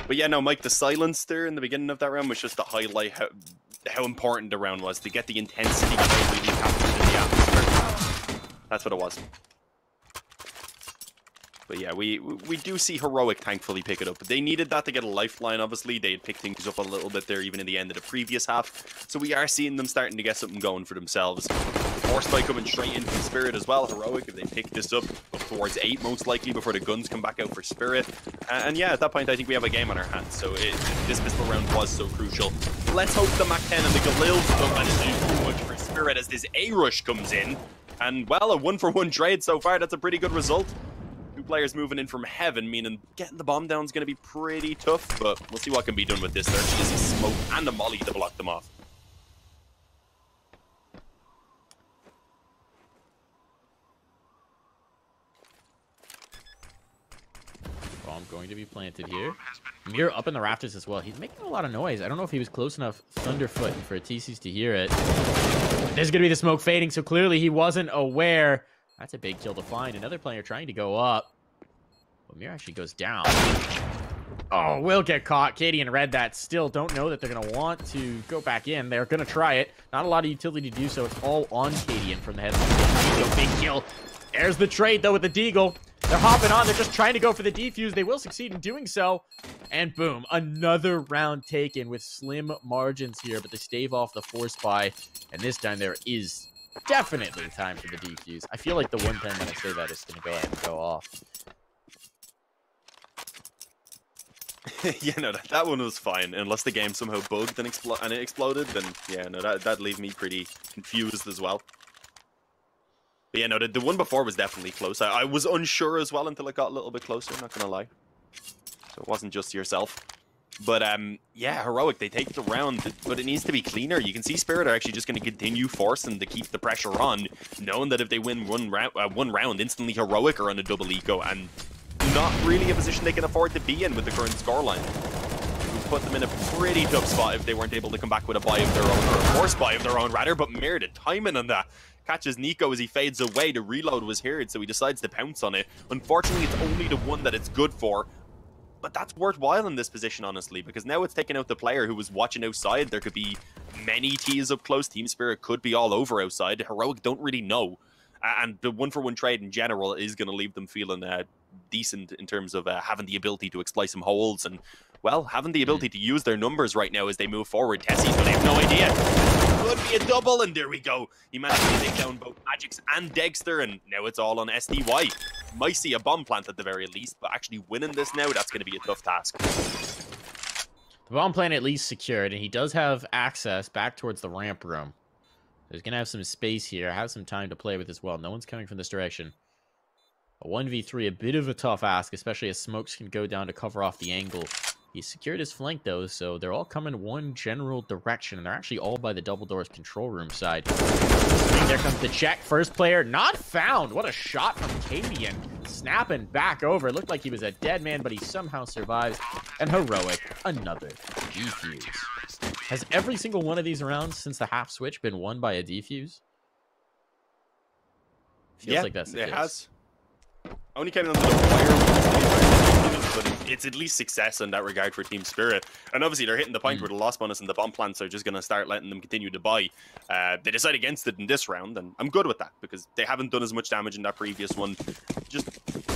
But yeah, no, Mike, the silence there in the beginning of that round was just to highlight how important the round was, to get the intensity completely captured in the atmosphere. That's what it was. But yeah, we do see Heroic thankfully pick it up. They needed that to get a lifeline, obviously. They had picked things up a little bit there, even in the end of the previous half. So we are seeing them starting to get something going for themselves. Force by coming straight into Spirit as well. Heroic, if they pick this up towards 8, most likely, before the guns come back out for Spirit. And yeah, at that point, I think we have a game on our hands. So this pistol round was so crucial. Let's hope the Mac-10 and the Galils don't manage to do too much for Spirit as this A-Rush comes in. And, well, a 1-for-1 trade so far. That's a pretty good result. 2 players moving in from heaven, meaning getting the bomb down is going to be pretty tough, but we'll see what can be done with this. There actually is a smoke and a molly to block them off. Bomb going to be planted here. Mir up in the rafters as well. He's making a lot of noise. I don't know if he was close enough Thunderfoot for TCs to hear it. There's going to be the smoke fading, so clearly he wasn't aware. That's a big kill to find. Another player trying to go up. But Mir actually goes down. Oh, will get caught. Katie and Red that still don't know that they're going to want to go back in. They're going to try it. Not a lot of utility to do so. It's all on Katie from the head. Big kill. There's the trade, though, with the Deagle. They're hopping on. They're just trying to go for the defuse. They will succeed in doing so. And boom, another round taken with slim margins here. But they stave off the force buy. And this time there is definitely time for the defuse. I feel like the one time that I say that is going to go ahead and go off. Yeah, no, that one was fine. Unless the game somehow bugged and, it exploded, then yeah, no, that'd leave me pretty confused as well. But yeah, no, the one before was definitely close. I was unsure as well until it got a little bit closer, not gonna lie. So it wasn't just yourself. But yeah, Heroic, they take the round, but it needs to be cleaner. You can see Spirit are actually just going to continue forcing to keep the pressure on, knowing that if they win one round, instantly Heroic are on a double eco, and not really a position they can afford to be in with the current scoreline. It would put them in a pretty tough spot if they weren't able to come back with a buy of their own, or a force buy of their own, rather. But Mir, the timing on that, catches Nico as he fades away. The reload was here, so he decides to pounce on it. Unfortunately, it's only the one that it's good for. But that's worthwhile in this position, honestly, because now it's taking out the player who was watching outside. There could be many T's up close. Team Spirit could be all over outside. Heroic don't really know. And the 1-for-1 trade in general is going to leave them feeling decent in terms of having the ability to exploit some holes and, well, having the ability to use their numbers right now as they move forward. Tessie's going to have no idea. Could be a double, and there we go. He managed to take down both Magix and Dexter, and now it's all on SDY. Might see a bomb plant at the very least, but actually winning this now, that's going to be a tough task. The bomb plant at least secured, and he does have access back towards the ramp room. He's going to have some space here, have some time to play with as well. No one's coming from this direction. A 1v3, a bit of a tough ask, especially as smokes can go down to cover off the angle. He's secured his flank, though, so they're all coming one general direction, and they're actually all by the double doors control room side. There comes the check. First player not found. What a shot from Kadian. Snapping back over. It looked like he was a dead man, but he somehow survives. And Heroic, another defuse. Has every single one of these rounds since the half switch been won by a defuse? Feels like that's the case. It has. Only came down to the player, but it's at least success in that regard for Team Spirit. And obviously they're hitting the point where the loss bonus and the bomb plants are just going to start letting them continue to buy. They decide against it in this round, and I'm good with that because they haven't done as much damage in that previous one. Just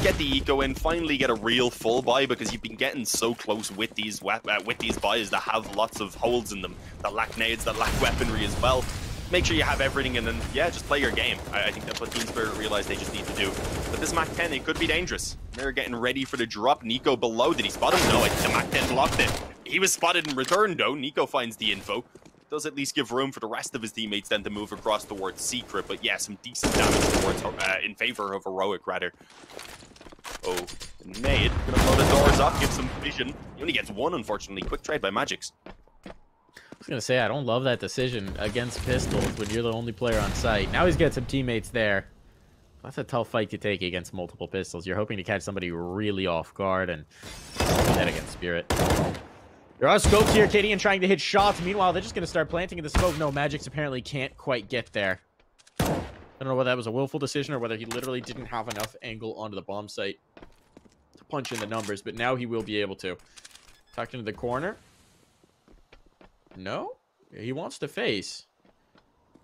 get the eco in, finally get a real full buy, because you've been getting so close with these buys that have lots of holes in them, that lack nades, that lack weaponry as well. Make sure you have everything, and then, yeah, just play your game. I think that's what Team Spirit realized they just need to do. But this Mac-10, it could be dangerous. They're getting ready for the drop. Nico below. Did he spot him? No, the Mac-10 blocked it. He was spotted in return, though. Nico finds the info. Does at least give room for the rest of his teammates then to move across towards Secret. But, yeah, some decent damage towards in favor of Heroic, rather. Oh, nade. Gonna blow the doors up, give some vision. He only gets one, unfortunately. Quick trade by Magix. I was going to say, I don't love that decision against pistols when you're the only player on site. Now he's got some teammates there. That's a tough fight to take against multiple pistols. You're hoping to catch somebody really off guard and that against Spirit. There are scopes here, Kadian trying to hit shots. Meanwhile, they're just going to start planting in the smoke. No, Magix apparently can't quite get there. I don't know whether that was a willful decision or whether he literally didn't have enough angle onto the bomb site to punch in the numbers, but now he will be able to. Tucked into the corner. No? He wants to face.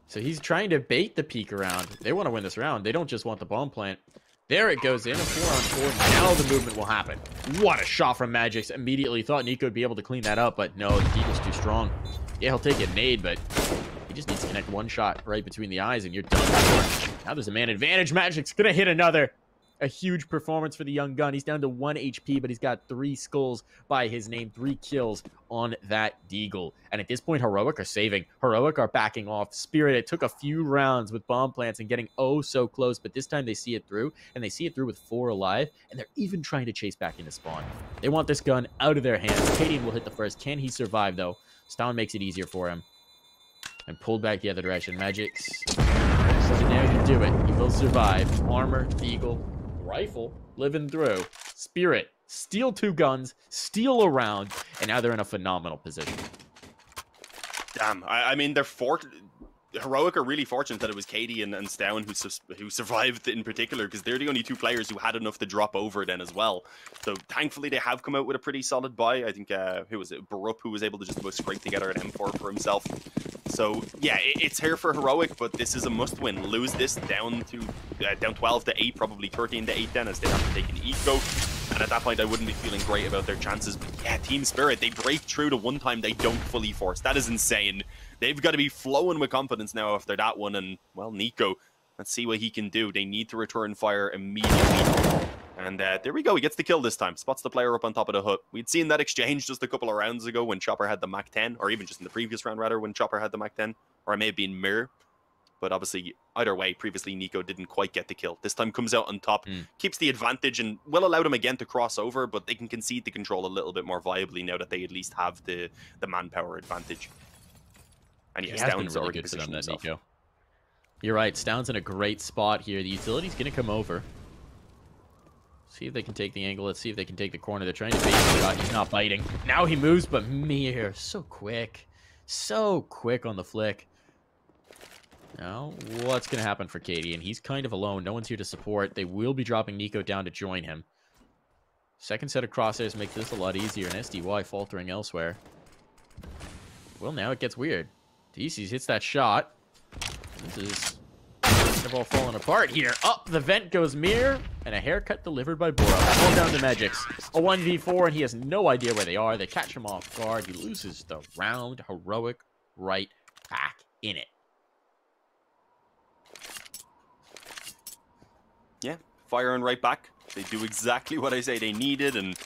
So he's trying to bait the peek around. They want to win this round. They don't just want the bomb plant. There it goes in, a 4-on-4. Now the movement will happen. What a shot from Magix. Immediately thought Nuke would be able to clean that up, but no, the Deagle's too strong. Yeah, he'll take a nade, but he just needs to connect one shot right between the eyes, and you're done. Now there's a man advantage. Magic's gonna hit another. A huge performance for the young gun. He's down to 1 HP, but he's got 3 skulls by his name, 3 kills on that Deagle. And at this point, Heroic are saving. Heroic are backing off. Spirit, it took a few rounds with bomb plants and getting oh so close, but this time they see it through, and they see it through with 4 alive, and they're even trying to chase back into spawn. They want this gun out of their hands. Kadian will hit the first. Can he survive, though? Stalin makes it easier for him. And pulled back the other direction. Magix. So now you do it. He will survive. Armor, Deagle, rifle, living through. Spirit, steal 2 guns, steal a round, and now they're in a phenomenal position. Damn, I mean, they're Heroic are really fortunate that it was Katie and Stown who survived in particular, because they're the only 2 players who had enough to drop over then as well. So thankfully they have come out with a pretty solid buy. I think, who was it? Barup, who was able to just about scrape together an M4 for himself. So yeah, it's here for Heroic, but this is a must-win. Lose this down 12 to 8, probably 13 to 8 then, as they have to take an eco. And at that point, I wouldn't be feeling great about their chances. But yeah, Team Spirit, they break through to one time they don't fully force. That is insane. They've got to be flowing with confidence now after that one. And, well, Nico, let's see what he can do. They need to return fire immediately. And there we go. He gets the kill this time. Spots the player up on top of the hut. We'd seen that exchange just a couple of rounds ago when Chopper had the Mac 10. Or even just in the previous round, rather, when Chopper had the Mac 10. Or it may have been Mirror. But obviously, either way, previously Nico didn't quite get the kill. This time comes out on top, keeps the advantage, and will allow them again to cross over, but they can concede the control a little bit more viably now that they at least have the manpower advantage. And yeah, Stown's really already good for them, positioned himself. Nico. You're right, Stown's in a great spot here. The utility's going to come over. See if they can take the angle. Let's see if they can take the corner. They're trying to bait the shot. He's not biting. Now he moves, but Mir, so quick. So quick on the flick. Now, what's going to happen for Katie? And he's kind of alone. No one's here to support. They will be dropping Nico down to join him. Second set of crosshairs makes this a lot easier. And SDY faltering elsewhere. Well, now it gets weird. DC's hits that shot. This is kind of all falling apart here. Up the vent goes Mir. And a haircut delivered by Bora. All down to Magix. A 1v4, and he has no idea where they are. They catch him off guard. He loses the round. Heroic right back in it. Yeah, firing right back. They do exactly what I say they needed, and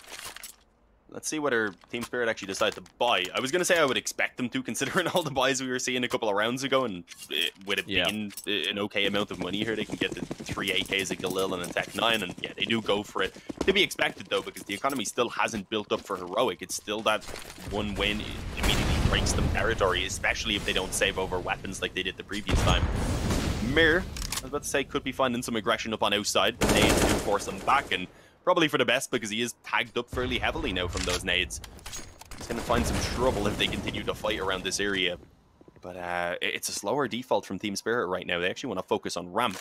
let's see whether Team Spirit actually decide to buy. I was going to say I would expect them to, considering all the buys we were seeing a couple of rounds ago, and with it being an okay amount of money here, they can get the 3 AKs, a Galil, and a Tech 9, and yeah, they do go for it. To be expected, though, because the economy still hasn't built up for Heroic. It's still that one win immediately breaks them territory, especially if they don't save over weapons like they did the previous time. Mir, I was about to say, could be finding some aggression up on outside. The nades do force them back, and probably for the best, because he is tagged up fairly heavily now from those nades. He's going to find some trouble if they continue to fight around this area. But it's a slower default from Team Spirit right now. They actually want to focus on ramp.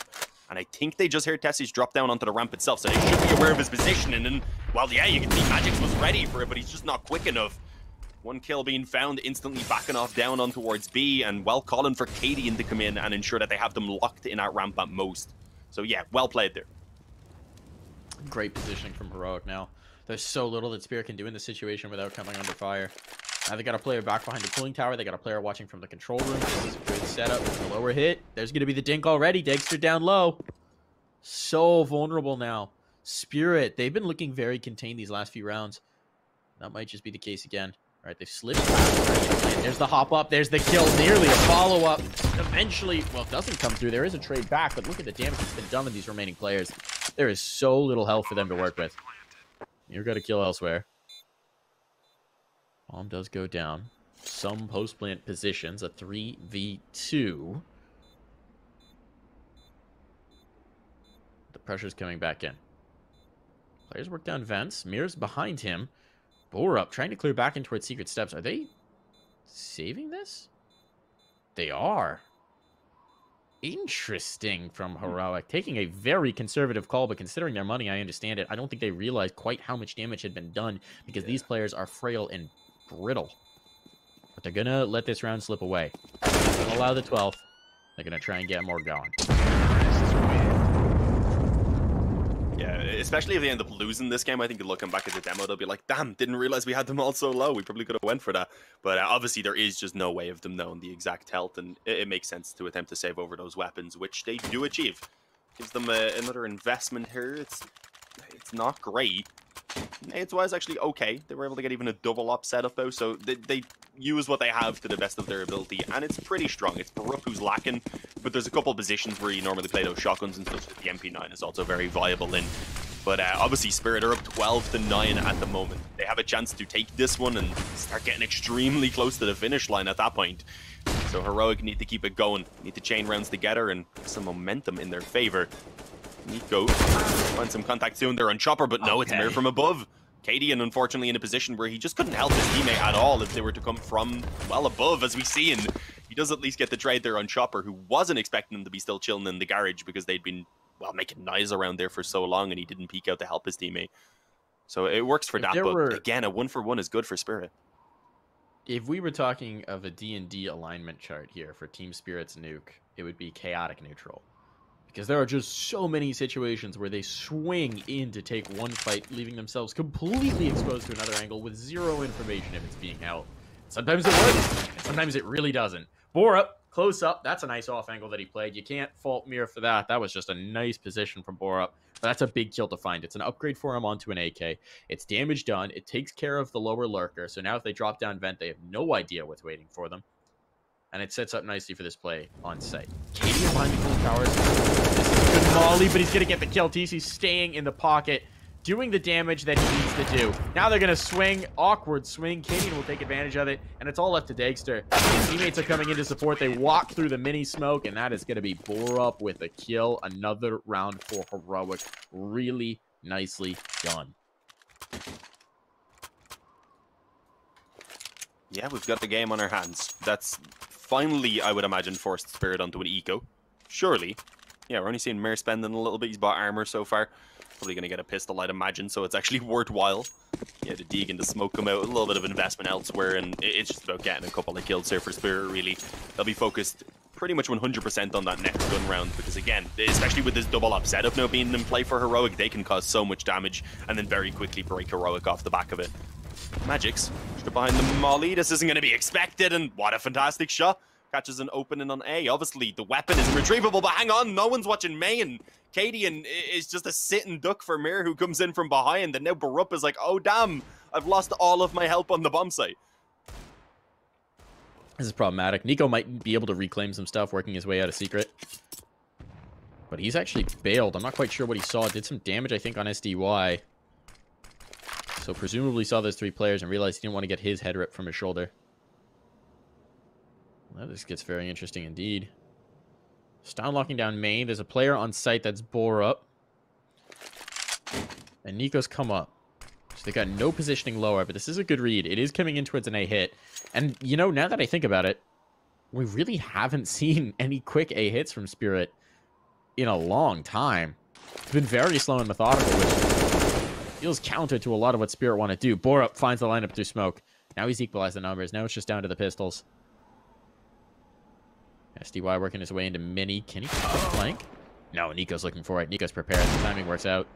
And I think they just heard Tessie's drop down onto the ramp itself, so they should be aware of his positioning. And, well, yeah, you can see Magix was ready for it, but he's just not quick enough. 1 kill being found, instantly backing off down on towards B, and well calling for Kadian to come in and ensure that they have them locked in at ramp at most. So yeah, well played there. Great positioning from Heroic now. There's so little that Spirit can do in this situation without coming under fire. Now they got a player back behind the cooling tower. They got a player watching from the control room. This is a good setup. The lower hit. There's going to be the dink already. Dagster down low. So vulnerable now. Spirit, they've been looking very contained these last few rounds. That might just be the case again. All right, they've slipped back. There's the hop up. There's the kill. Nearly a follow-up. Eventually, well, it doesn't come through. There is a trade back, but look at the damage that's been done to these remaining players. There is so little health for them to work with. You're going to kill elsewhere. Bomb does go down. Some post-plant positions. A 3v2. Pressure's coming back in. Players work down vents. Mirror's behind him. Borup trying to clear back in towards secret steps. Are they saving this? They are. Interesting from Heroic. Taking a very conservative call, but considering their money, I understand it. I don't think they realized quite how much damage had been done because these players are frail and brittle. But they're going to let this round slip away. They're going to allow the 12th. They're going to try and get more going. Yeah, especially if they end up losing this game, I think looking back at the demo, they'll be like, damn, didn't realize we had them all so low. We probably could have went for that. But obviously there is just no way of them knowing the exact health, and it makes sense to attempt to save over those weapons, which they do achieve. Gives them another investment here. It's not great. Nades-wise, actually okay. They were able to get even a double op setup though, so they use what they have to the best of their ability, and it's pretty strong. It's Baruch who's lacking, but there's a couple of positions where you normally play those shotguns and stuff. The MP9 is also very viable in. But obviously Spirit are up 12-9 at the moment. They have a chance to take this one and start getting extremely close to the finish line at that point. So Heroic need to keep it going. Need to chain rounds together and put some momentum in their favor. Nico find some contact soon. They're on Chopper, but no, it's Mirror from above. Cadian, unfortunately, in a position where he just couldn't help his teammate at all if they were to come from, well, above, as we see. And he does at least get the trade there on Chopper, who wasn't expecting him to be still chilling in the garage because they'd been, well, making noise around there for so long, and he didn't peek out to help his teammate. So it works for that, but again, a 1-for-1 is good for Spirit. If we were talking of a D&D alignment chart here for Team Spirit's Nuke, it would be chaotic neutral. Because there are just so many situations where they swing in to take one fight, leaving themselves completely exposed to another angle with zero information if it's being held. Sometimes it works, and sometimes it really doesn't. Borup, close up. That's a nice off angle that he played. You can't fault Mirror for that. That was just a nice position from Borup. But that's a big kill to find. It's an upgrade for him onto an AK. It's damage done. It takes care of the lower lurker. So now if they drop down vent, they have no idea what's waiting for them. And it sets up nicely for this play on site. Katie behind the cool towers. This is a good molly, but he's going to get the kill. TC's staying in the pocket, doing the damage that he needs to do. Now they're going to swing. Awkward swing. Katie will take advantage of it, and it's all left to Dagster. His teammates are coming in to support. They walk through the mini smoke, and that is going to be Borup with a kill. Another round for Heroic. Really nicely done. Yeah, we've got the game on our hands. That's finally, I would imagine, forced Spirit onto an eco. Surely. Yeah, we're only seeing Mir spending a little bit. He's bought armor so far. Probably going to get a pistol, I'd imagine, so it's actually worthwhile. Yeah, the Deeg and the smoke come out. A little bit of investment elsewhere, and it's just about getting a couple of kills here for Spirit, really. They'll be focused pretty much 100% on that next gun round, because again, especially with this double up setup now being in play for Heroic, they can cause so much damage and then very quickly break Heroic off the back of it. Magic's behind the molly. This isn't going to be expected, and what a fantastic shot. Catches an opening on A. Obviously, the weapon is retrievable, but hang on, no one's watching May, and Cadian is just a sitting duck for Mir, who comes in from behind, and now Barup is like, oh damn, I've lost all of my help on the bomb site. This is problematic. Nico might be able to reclaim some stuff, working his way out of secret. But he's actually bailed. I'm not quite sure what he saw. Did some damage, I think, on SDY. So presumably saw those three players and realized he didn't want to get his head ripped from his shoulder. Well, this gets very interesting indeed. Stun locking down main. There's a player on site that's Borup. And Nico's come up. So they got no positioning lower, but this is a good read. It is coming in towards an A hit. And, you know, now that I think about it, we really haven't seen any quick A hits from Spirit in a long time. It's been very slow and methodical, which feels counter to a lot of what Spirit want to do. Borup finds the lineup through smoke. Now he's equalized the numbers. Now it's just down to the pistols. SDY working his way into mini. Can he flank? No, Nico's looking for it. Nico's prepared. The timing works out.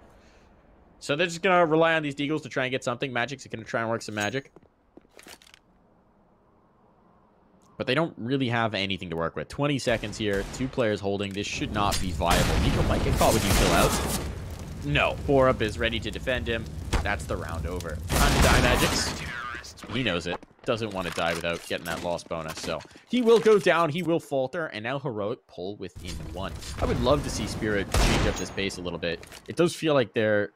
So they're just going to rely on these deagles to try and get something. Magic's going to try and work some magic. But they don't really have anything to work with. 20 seconds here. Two players holding. This should not be viable. Nico might get caught with you kill out. No. Borup is ready to defend him. That's the round over. Time to die, Magic's. He knows it. Doesn't want to die without getting that loss bonus. So he will go down. He will falter. And now Heroic pull within one. I would love to see Spirit change up this pace a little bit. It does feel like they're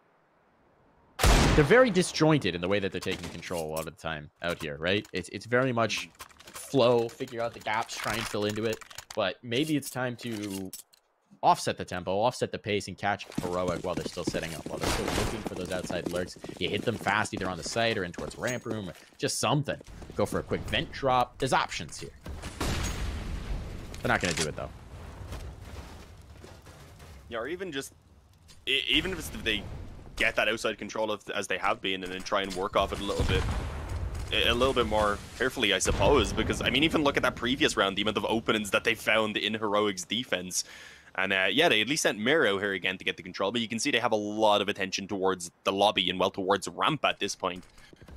very disjointed in the way that they're taking control a lot of the time out here, right? It's very much flow, figure out the gaps, try and fill into it. But maybe it's time to offset the tempo, offset the pace, and catch Heroic while they're still setting up, while they're still looking for those outside lurks. You hit them fast, either on the side or in towards ramp room, or just something. Go for a quick vent drop. There's options here. They're not going to do it, though. Yeah, or even just... Even if they get that outside control as they have been, and then try and work off it a little bit more carefully, I suppose, because I mean, even look at that previous round, the amount of openings that they found in Heroic's defense. And yeah, they at least sent Miro here again to get the control, but you can see they have a lot of attention towards the lobby and, well, towards ramp at this point.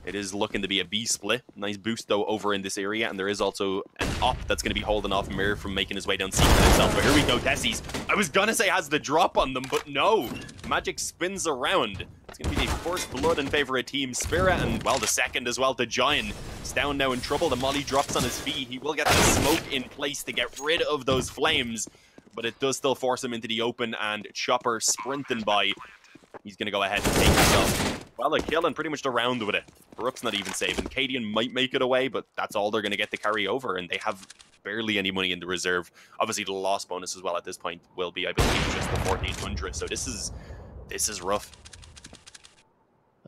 It is looking to be a B split. Nice boost, though, over in this area, and there is also an op that's going to be holding off Mir from making his way down Secret himself. But here we go, Tessies. I was going to say has the drop on them, but no. Magic spins around. It's going to be the first blood in favor of Team Spirit, and, well, the second as well to Giant. He's down now in trouble. The molly drops on his feet. He will get the smoke in place to get rid of those flames, but it does still force him into the open, and Chopper sprinting by. He's going to go ahead and take himself. Well, a kill and pretty much the round with it. Brooks not even saving. Cadian might make it away, but that's all they're going to get to carry over, and they have barely any money in the reserve. Obviously, the loss bonus as well at this point will be, I believe, just the 1,400. So this is rough.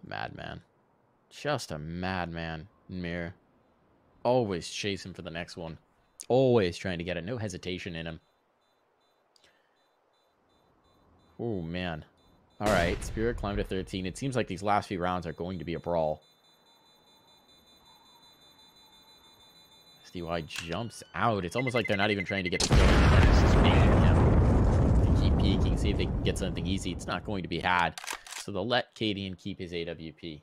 A madman. Just a madman. Mir. Always chasing for the next one. Always trying to get it. No hesitation in him. Oh, man. All right, Spirit climbed to 13. It seems like these last few rounds are going to be a brawl. SDY jumps out. It's almost like they're not even trying to get the kill. They're just peeking him. They keep peeking, see if they can get something easy. It's not going to be had. So they'll let Cadian keep his AWP.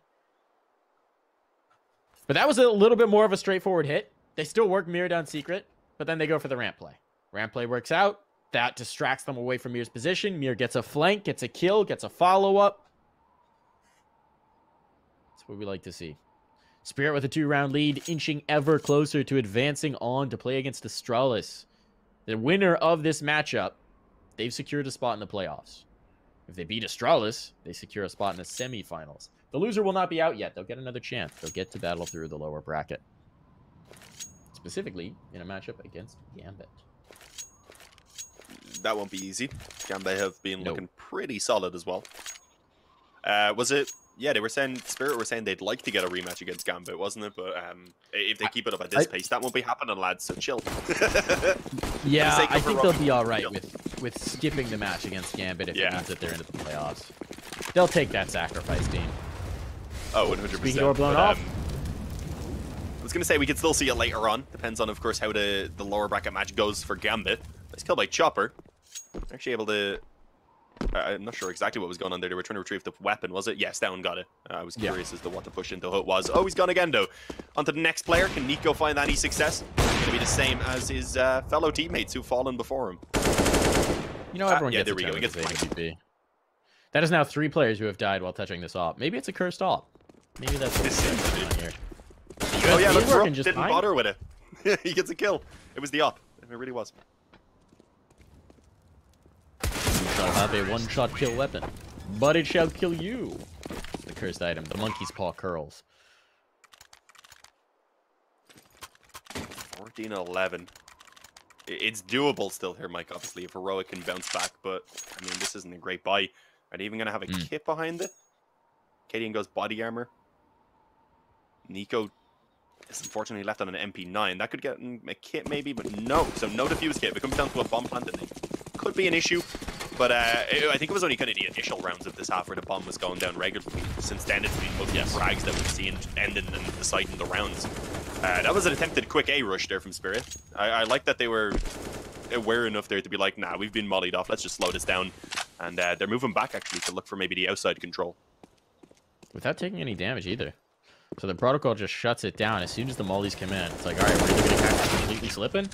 But that was a little bit more of a straightforward hit. They still work Mir down Secret, but then they go for the ramp play. Ramp play works out. That distracts them away from Mir's position. Mir gets a flank, gets a kill, gets a follow-up. That's what we like to see. Spirit with a 2-round lead, inching ever closer to advancing on to play against Astralis. The winner of this matchup, they've secured a spot in the playoffs. If they beat Astralis, they secure a spot in the semifinals. The loser will not be out yet. They'll get another chance. They'll get to battle through the lower bracket. Specifically, in a matchup against Gambit. That won't be easy. Gambit have been looking pretty solid as well. Was it? Yeah, they were saying, Spirit were saying they'd like to get a rematch against Gambit, wasn't it? But if they keep it up at this pace, that won't be happening, lads, so chill. Yeah, I think they'll be all right with skipping the match against Gambit if it means that they're into the playoffs. They'll take that sacrifice, team. Oh, 100%. Speaking of blown off. I was going to say we could still see it later on. Depends on, of course, how the lower bracket match goes for Gambit. Nice kill by Chopper. Actually able to... I'm not sure exactly what was going on there. They were trying to retrieve the weapon, was it? Yes, down got it. I was curious as to what the push into Hut was. Oh, he's gone again, though. On to the next player. Can Nico find any success? It's going to be the same as his fellow teammates who've fallen before him. You know, everyone gets there we go. He gets the AWP. That is now 3 players who have died while touching this op. Maybe it's a cursed op. Maybe that's what's going on here. Oh, yeah, look, Brooke didn't bother with it. He gets a kill. It was the op. It really was. You shall have a one-shot kill weapon, but it shall kill you. The cursed item, the monkey's paw curls. 14-11. It's doable still here, Mike, obviously, if Heroic can bounce back, but, I mean, this isn't a great buy. Are they even going to have a kit behind it? Cadian goes body armor. Nico is unfortunately left on an MP9. That could get a kit maybe, but no. So no defuse kit. If it comes down to a bomb plant, then it could be an issue. But I think it was only kind of the initial rounds of this half where the bomb was going down regularly. Since then, it's been mostly frags that we've seen ending and deciding the rounds. That was an attempted quick A rush there from Spirit. I like that they were aware enough there to be like, nah, we've been mollied off. Let's just slow this down. And they're moving back, actually, to look for maybe the outside control. Without taking any damage, either. So the protocol just shuts it down as soon as the mollies come in. It's like, all right, we're either going to catch completely slipping,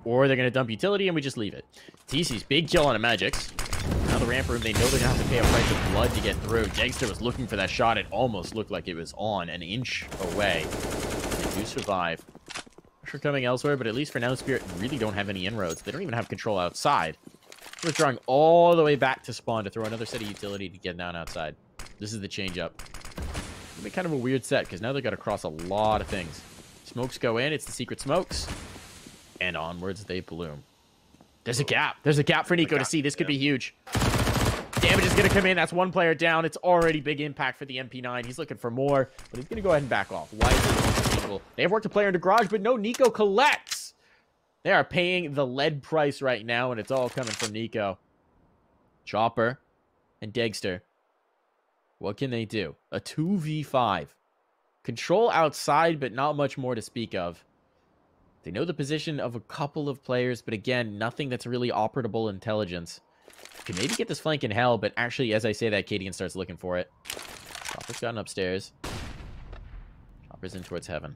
or they're going to dump utility and we just leave it. TC's big kill on a Magix. Now the ramp room, they know they're going to have to pay a price of blood to get through. Jagster was looking for that shot. It almost looked like it was on an inch away. They do survive. Pressure coming elsewhere, but at least for now, Spirit really don't have any inroads. They don't even have control outside. They're withdrawing all the way back to spawn to throw another set of utility to get down outside. This is the change up. It'll be kind of a weird set, because now they've got to cross a lot of things. Smokes go in, it's the secret smokes. And onwards they bloom. There's a gap. There's a gap for Nico to see. This could be huge. Damage is going to come in. That's one player down. It's already big impact for the MP9. He's looking for more, but he's going to go ahead and back off. Why is it Nico? They have worked a player in the garage, but no, Nico collects. They are paying the lead price right now, and it's all coming from Nico. Chopper and Degster. What can they do? A 2v5. Control outside, but not much more to speak of. They know the position of a couple of players, but again, nothing that's really operable intelligence. Can maybe get this flank in hell, but actually, as I say that, Cadian starts looking for it. Chopper's gotten upstairs. Chopper's in towards heaven.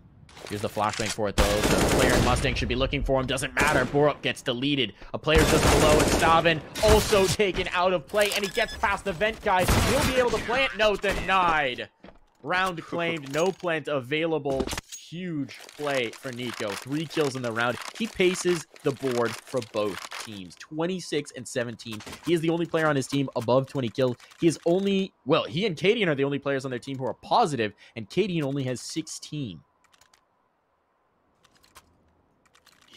Here's the flashbang for it, though. The player in Mustang should be looking for him. Doesn't matter. Borup gets deleted. A player just below, and Staben also taken out of play, and he gets past the vent guy. He'll be able to plant. No, denied. Round claimed. No plant available. Huge play for Nico. 3 kills in the round. He paces the board for both teams. 26 and 17. He is the only player on his team above 20 kills. He is only... Well, he and Cadian are the only players on their team who are positive, and Cadian only has 16.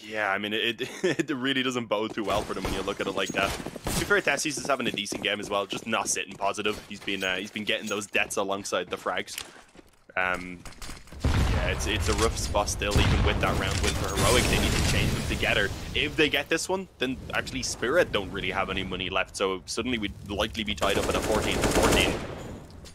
Yeah, I mean, it really doesn't bode too well for them when you look at it like that. To be fair, Tessis is having a decent game as well, just not sitting positive. He's been getting those deaths alongside the frags. Yeah, it's a rough spot still, even with that round win for Heroic. They need to change them together. If they get this one, then actually Spirit don't really have any money left, so suddenly we'd likely be tied up at a 14-14.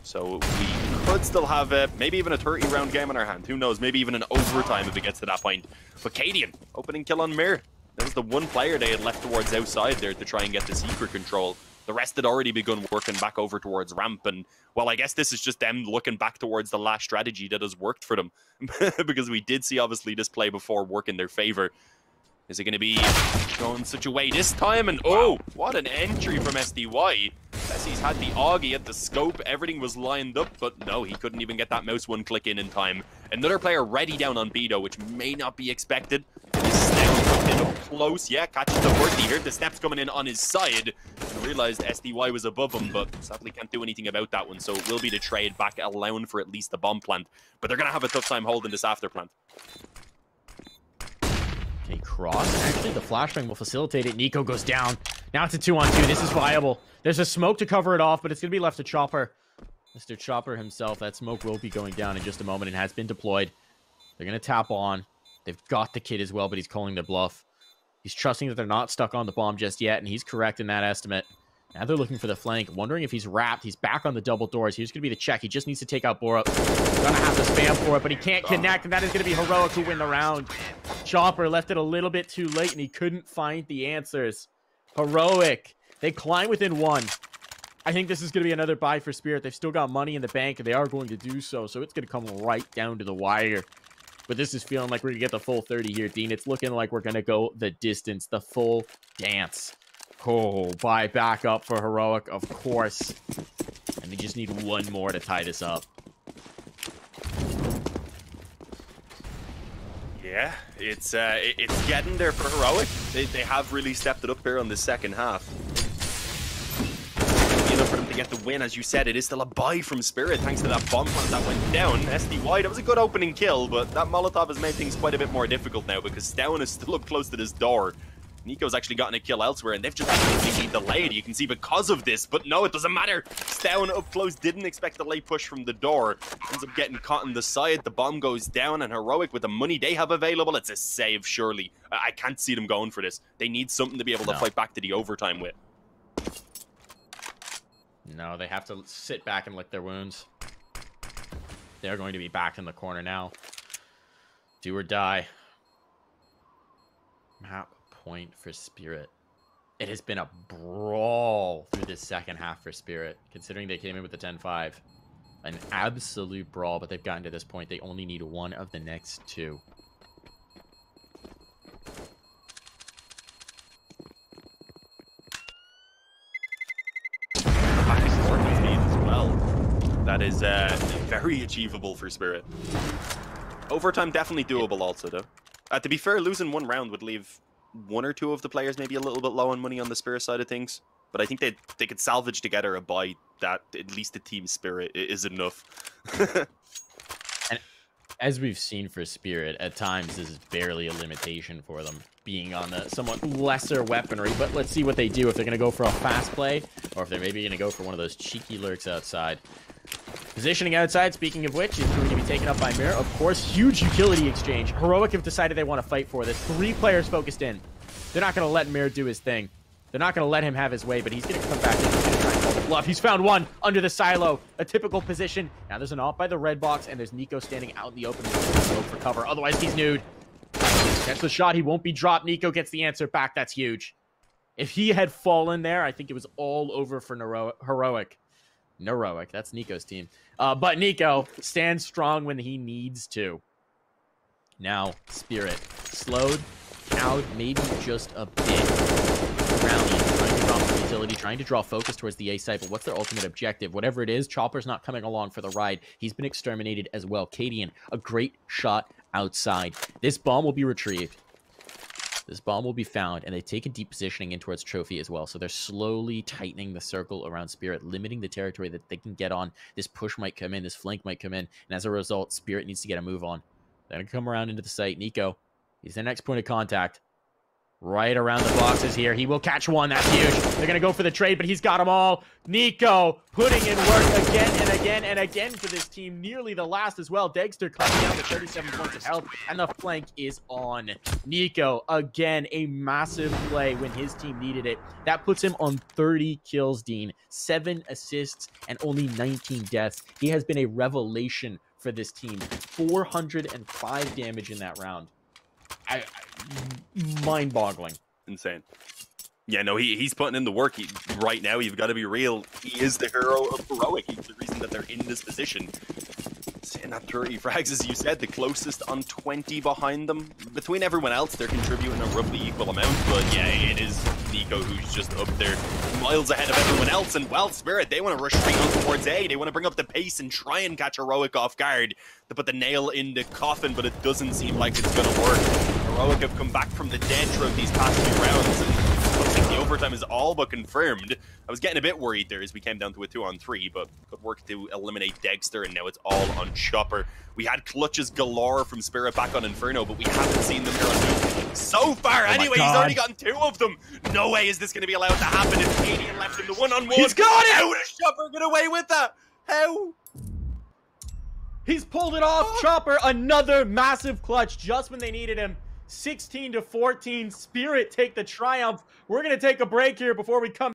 So we could still have maybe even a 30-round game in our hand. Who knows? Maybe even an overtime if it gets to that point. But Cadian, opening kill on Mir. That was the one player they had left towards outside there to try and get the secret control. The rest had already begun working back over towards ramp, and well, I guess this is just them looking back towards the last strategy that has worked for them. Because we did see, obviously, this play before work in their favor. Is it going to be going such a way this time? And oh, what an entry from SDY. He's had the AUG, he had the scope, everything was lined up, but no, he couldn't even get that mouse one click in time. Another player ready down on Beto, which may not be expected. Up close, yeah, catches the word. He heard the steps coming in on his side and realized SDY was above him, but sadly can't do anything about that one, so it will be the trade back, allowing for at least the bomb plant. But they're going to have a tough time holding this after plant. Okay, cross. Actually, the flashbang will facilitate it. Nico goes down. Now it's a 2-on-2. This is viable. There's a smoke to cover it off, but it's going to be left to Chopper. Mr. Chopper himself, that smoke will be going down in just a moment and has been deployed. They're going to tap on. They've got the kid as well, but he's calling the bluff. He's trusting that they're not stuck on the bomb just yet, and he's correct in that estimate. Now they're looking for the flank, wondering if he's wrapped. He's back on the double doors. Here's going to be the check. He just needs to take out Borup. Gonna have to spam for it, but he can't connect, and that is going to be Heroic who win the round. Chopper left it a little bit too late, and he couldn't find the answers. Heroic. They climb within 1. I think this is going to be another buy for Spirit. They've still got money in the bank, and they are going to do so, so it's going to come right down to the wire. But this is feeling like we're going to get the full 30 here, Dean. It's looking like we're going to go the distance, the full dance. Oh, buy back up for Heroic, of course. And they just need one more to tie this up. Yeah, it's getting there for Heroic. They have really stepped it up here on the second half. Enough for them to get the win. As you said, it is still a buy from Spirit thanks to that bomb plant that went down. SDY, that was a good opening kill, but that Molotov has made things quite a bit more difficult now because Stown is still up close to this door. Nico's actually gotten a kill elsewhere, and they've just basically delayed. You can see because of this, but no, it doesn't matter. Stown up close didn't expect the late push from the door. Ends up getting caught on the side. The bomb goes down, and Heroic, with the money they have available, it's a save, surely. I can't see them going for this. They need something to be able to fight back to the overtime with. No, they have to sit back and lick their wounds. They're going to be back in the corner now. Do or die. Map point for Spirit. It has been a brawl through this second half for Spirit, considering they came in with the 10-5. An absolute brawl, but they've gotten to this point. They only need one of the next 2. That is very achievable for Spirit. Overtime definitely doable also, though. To be fair, losing one round would leave 1 or 2 of the players maybe a little bit low on money on the Spirit side of things. But I think they could salvage together a buy that at least the team Spirit is enough. As we've seen for Spirit, at times this is barely a limitation for them, being on the somewhat lesser weaponry. But let's see what they do, if they're going to go for a fast play, or if they're maybe going to go for one of those cheeky lurks outside. Positioning outside, speaking of which, is going to be taken up by Mirror. Of course, huge utility exchange. Heroic have decided they want to fight for this. 3 players focused in. They're not going to let Mirror do his thing. They're not going to let him have his way, but he's going to come back in. He's going to try and call the bluff. He's found one under the silo. A typical position. Now there's an op by the red box, and there's Nico standing out in the open for cover. Otherwise, he's nude. Catch the shot. He won't be dropped. Nico gets the answer back. That's huge. If he had fallen there, I think it was all over for Heroic. Heroic. That's Nico's team. But Nico stands strong when he needs to. Now, Spirit slowed out maybe just a bit. Brownie trying to drop some utility, trying to draw focus towards the A site, but what's their ultimate objective? Whatever it is, Chopper's not coming along for the ride. He's been exterminated as well. Cadian, a great shot outside. This bomb will be retrieved. This bomb will be found, and they take a deep positioning in towards Trophy as well. So they're slowly tightening the circle around Spirit, limiting the territory that they can get on. This push might come in, this flank might come in, and as a result, Spirit needs to get a move on. They're going to come around into the site. Nico, he's their next point of contact. Right around the boxes here. He will catch one. That's huge. They're going to go for the trade, but he's got them all. Nico putting in work again and again and again for this team. Nearly the last as well. Dexter coming down to 37 points of health, and the flank is on. Nico, again, a massive play when his team needed it. That puts him on 30 kills, Dean. 7 assists and only 19 deaths. He has been a revelation for this team. 405 damage in that round. Mind-boggling. Insane. Yeah, no, he's putting in the work right now. You've got to be real. He is the hero of Heroic. He's the reason that they're in this position. Saying that 30 frags, as you said, the closest on 20 behind them. Between everyone else, they're contributing a roughly equal amount. But yeah, it is Nico who's just up there, miles ahead of everyone else. And Wild Spirit, they want to rush straight on towards A. They want to bring up the pace and try and catch Heroic off guard to put the nail in the coffin, but it doesn't seem like it's going to work. Heroic have come back from the dead throughout these past few rounds, and looks like the overtime is all but confirmed. I was getting a bit worried there as we came down to a 2-on-3, but good work to eliminate Dexter, and now it's all on Chopper. We had clutches galore from Spirit back on Inferno, but we haven't seen them here on Nuke so far. Anyway, he's already gotten 2 of them. No way is this going to be allowed to happen. It's Cadian left in the 1-on-1. He's got it! How does Chopper get away with that? How? He's pulled it off. Chopper, another massive clutch just when they needed him. 16-14, Spirit take the triumph. We're going to take a break here before we come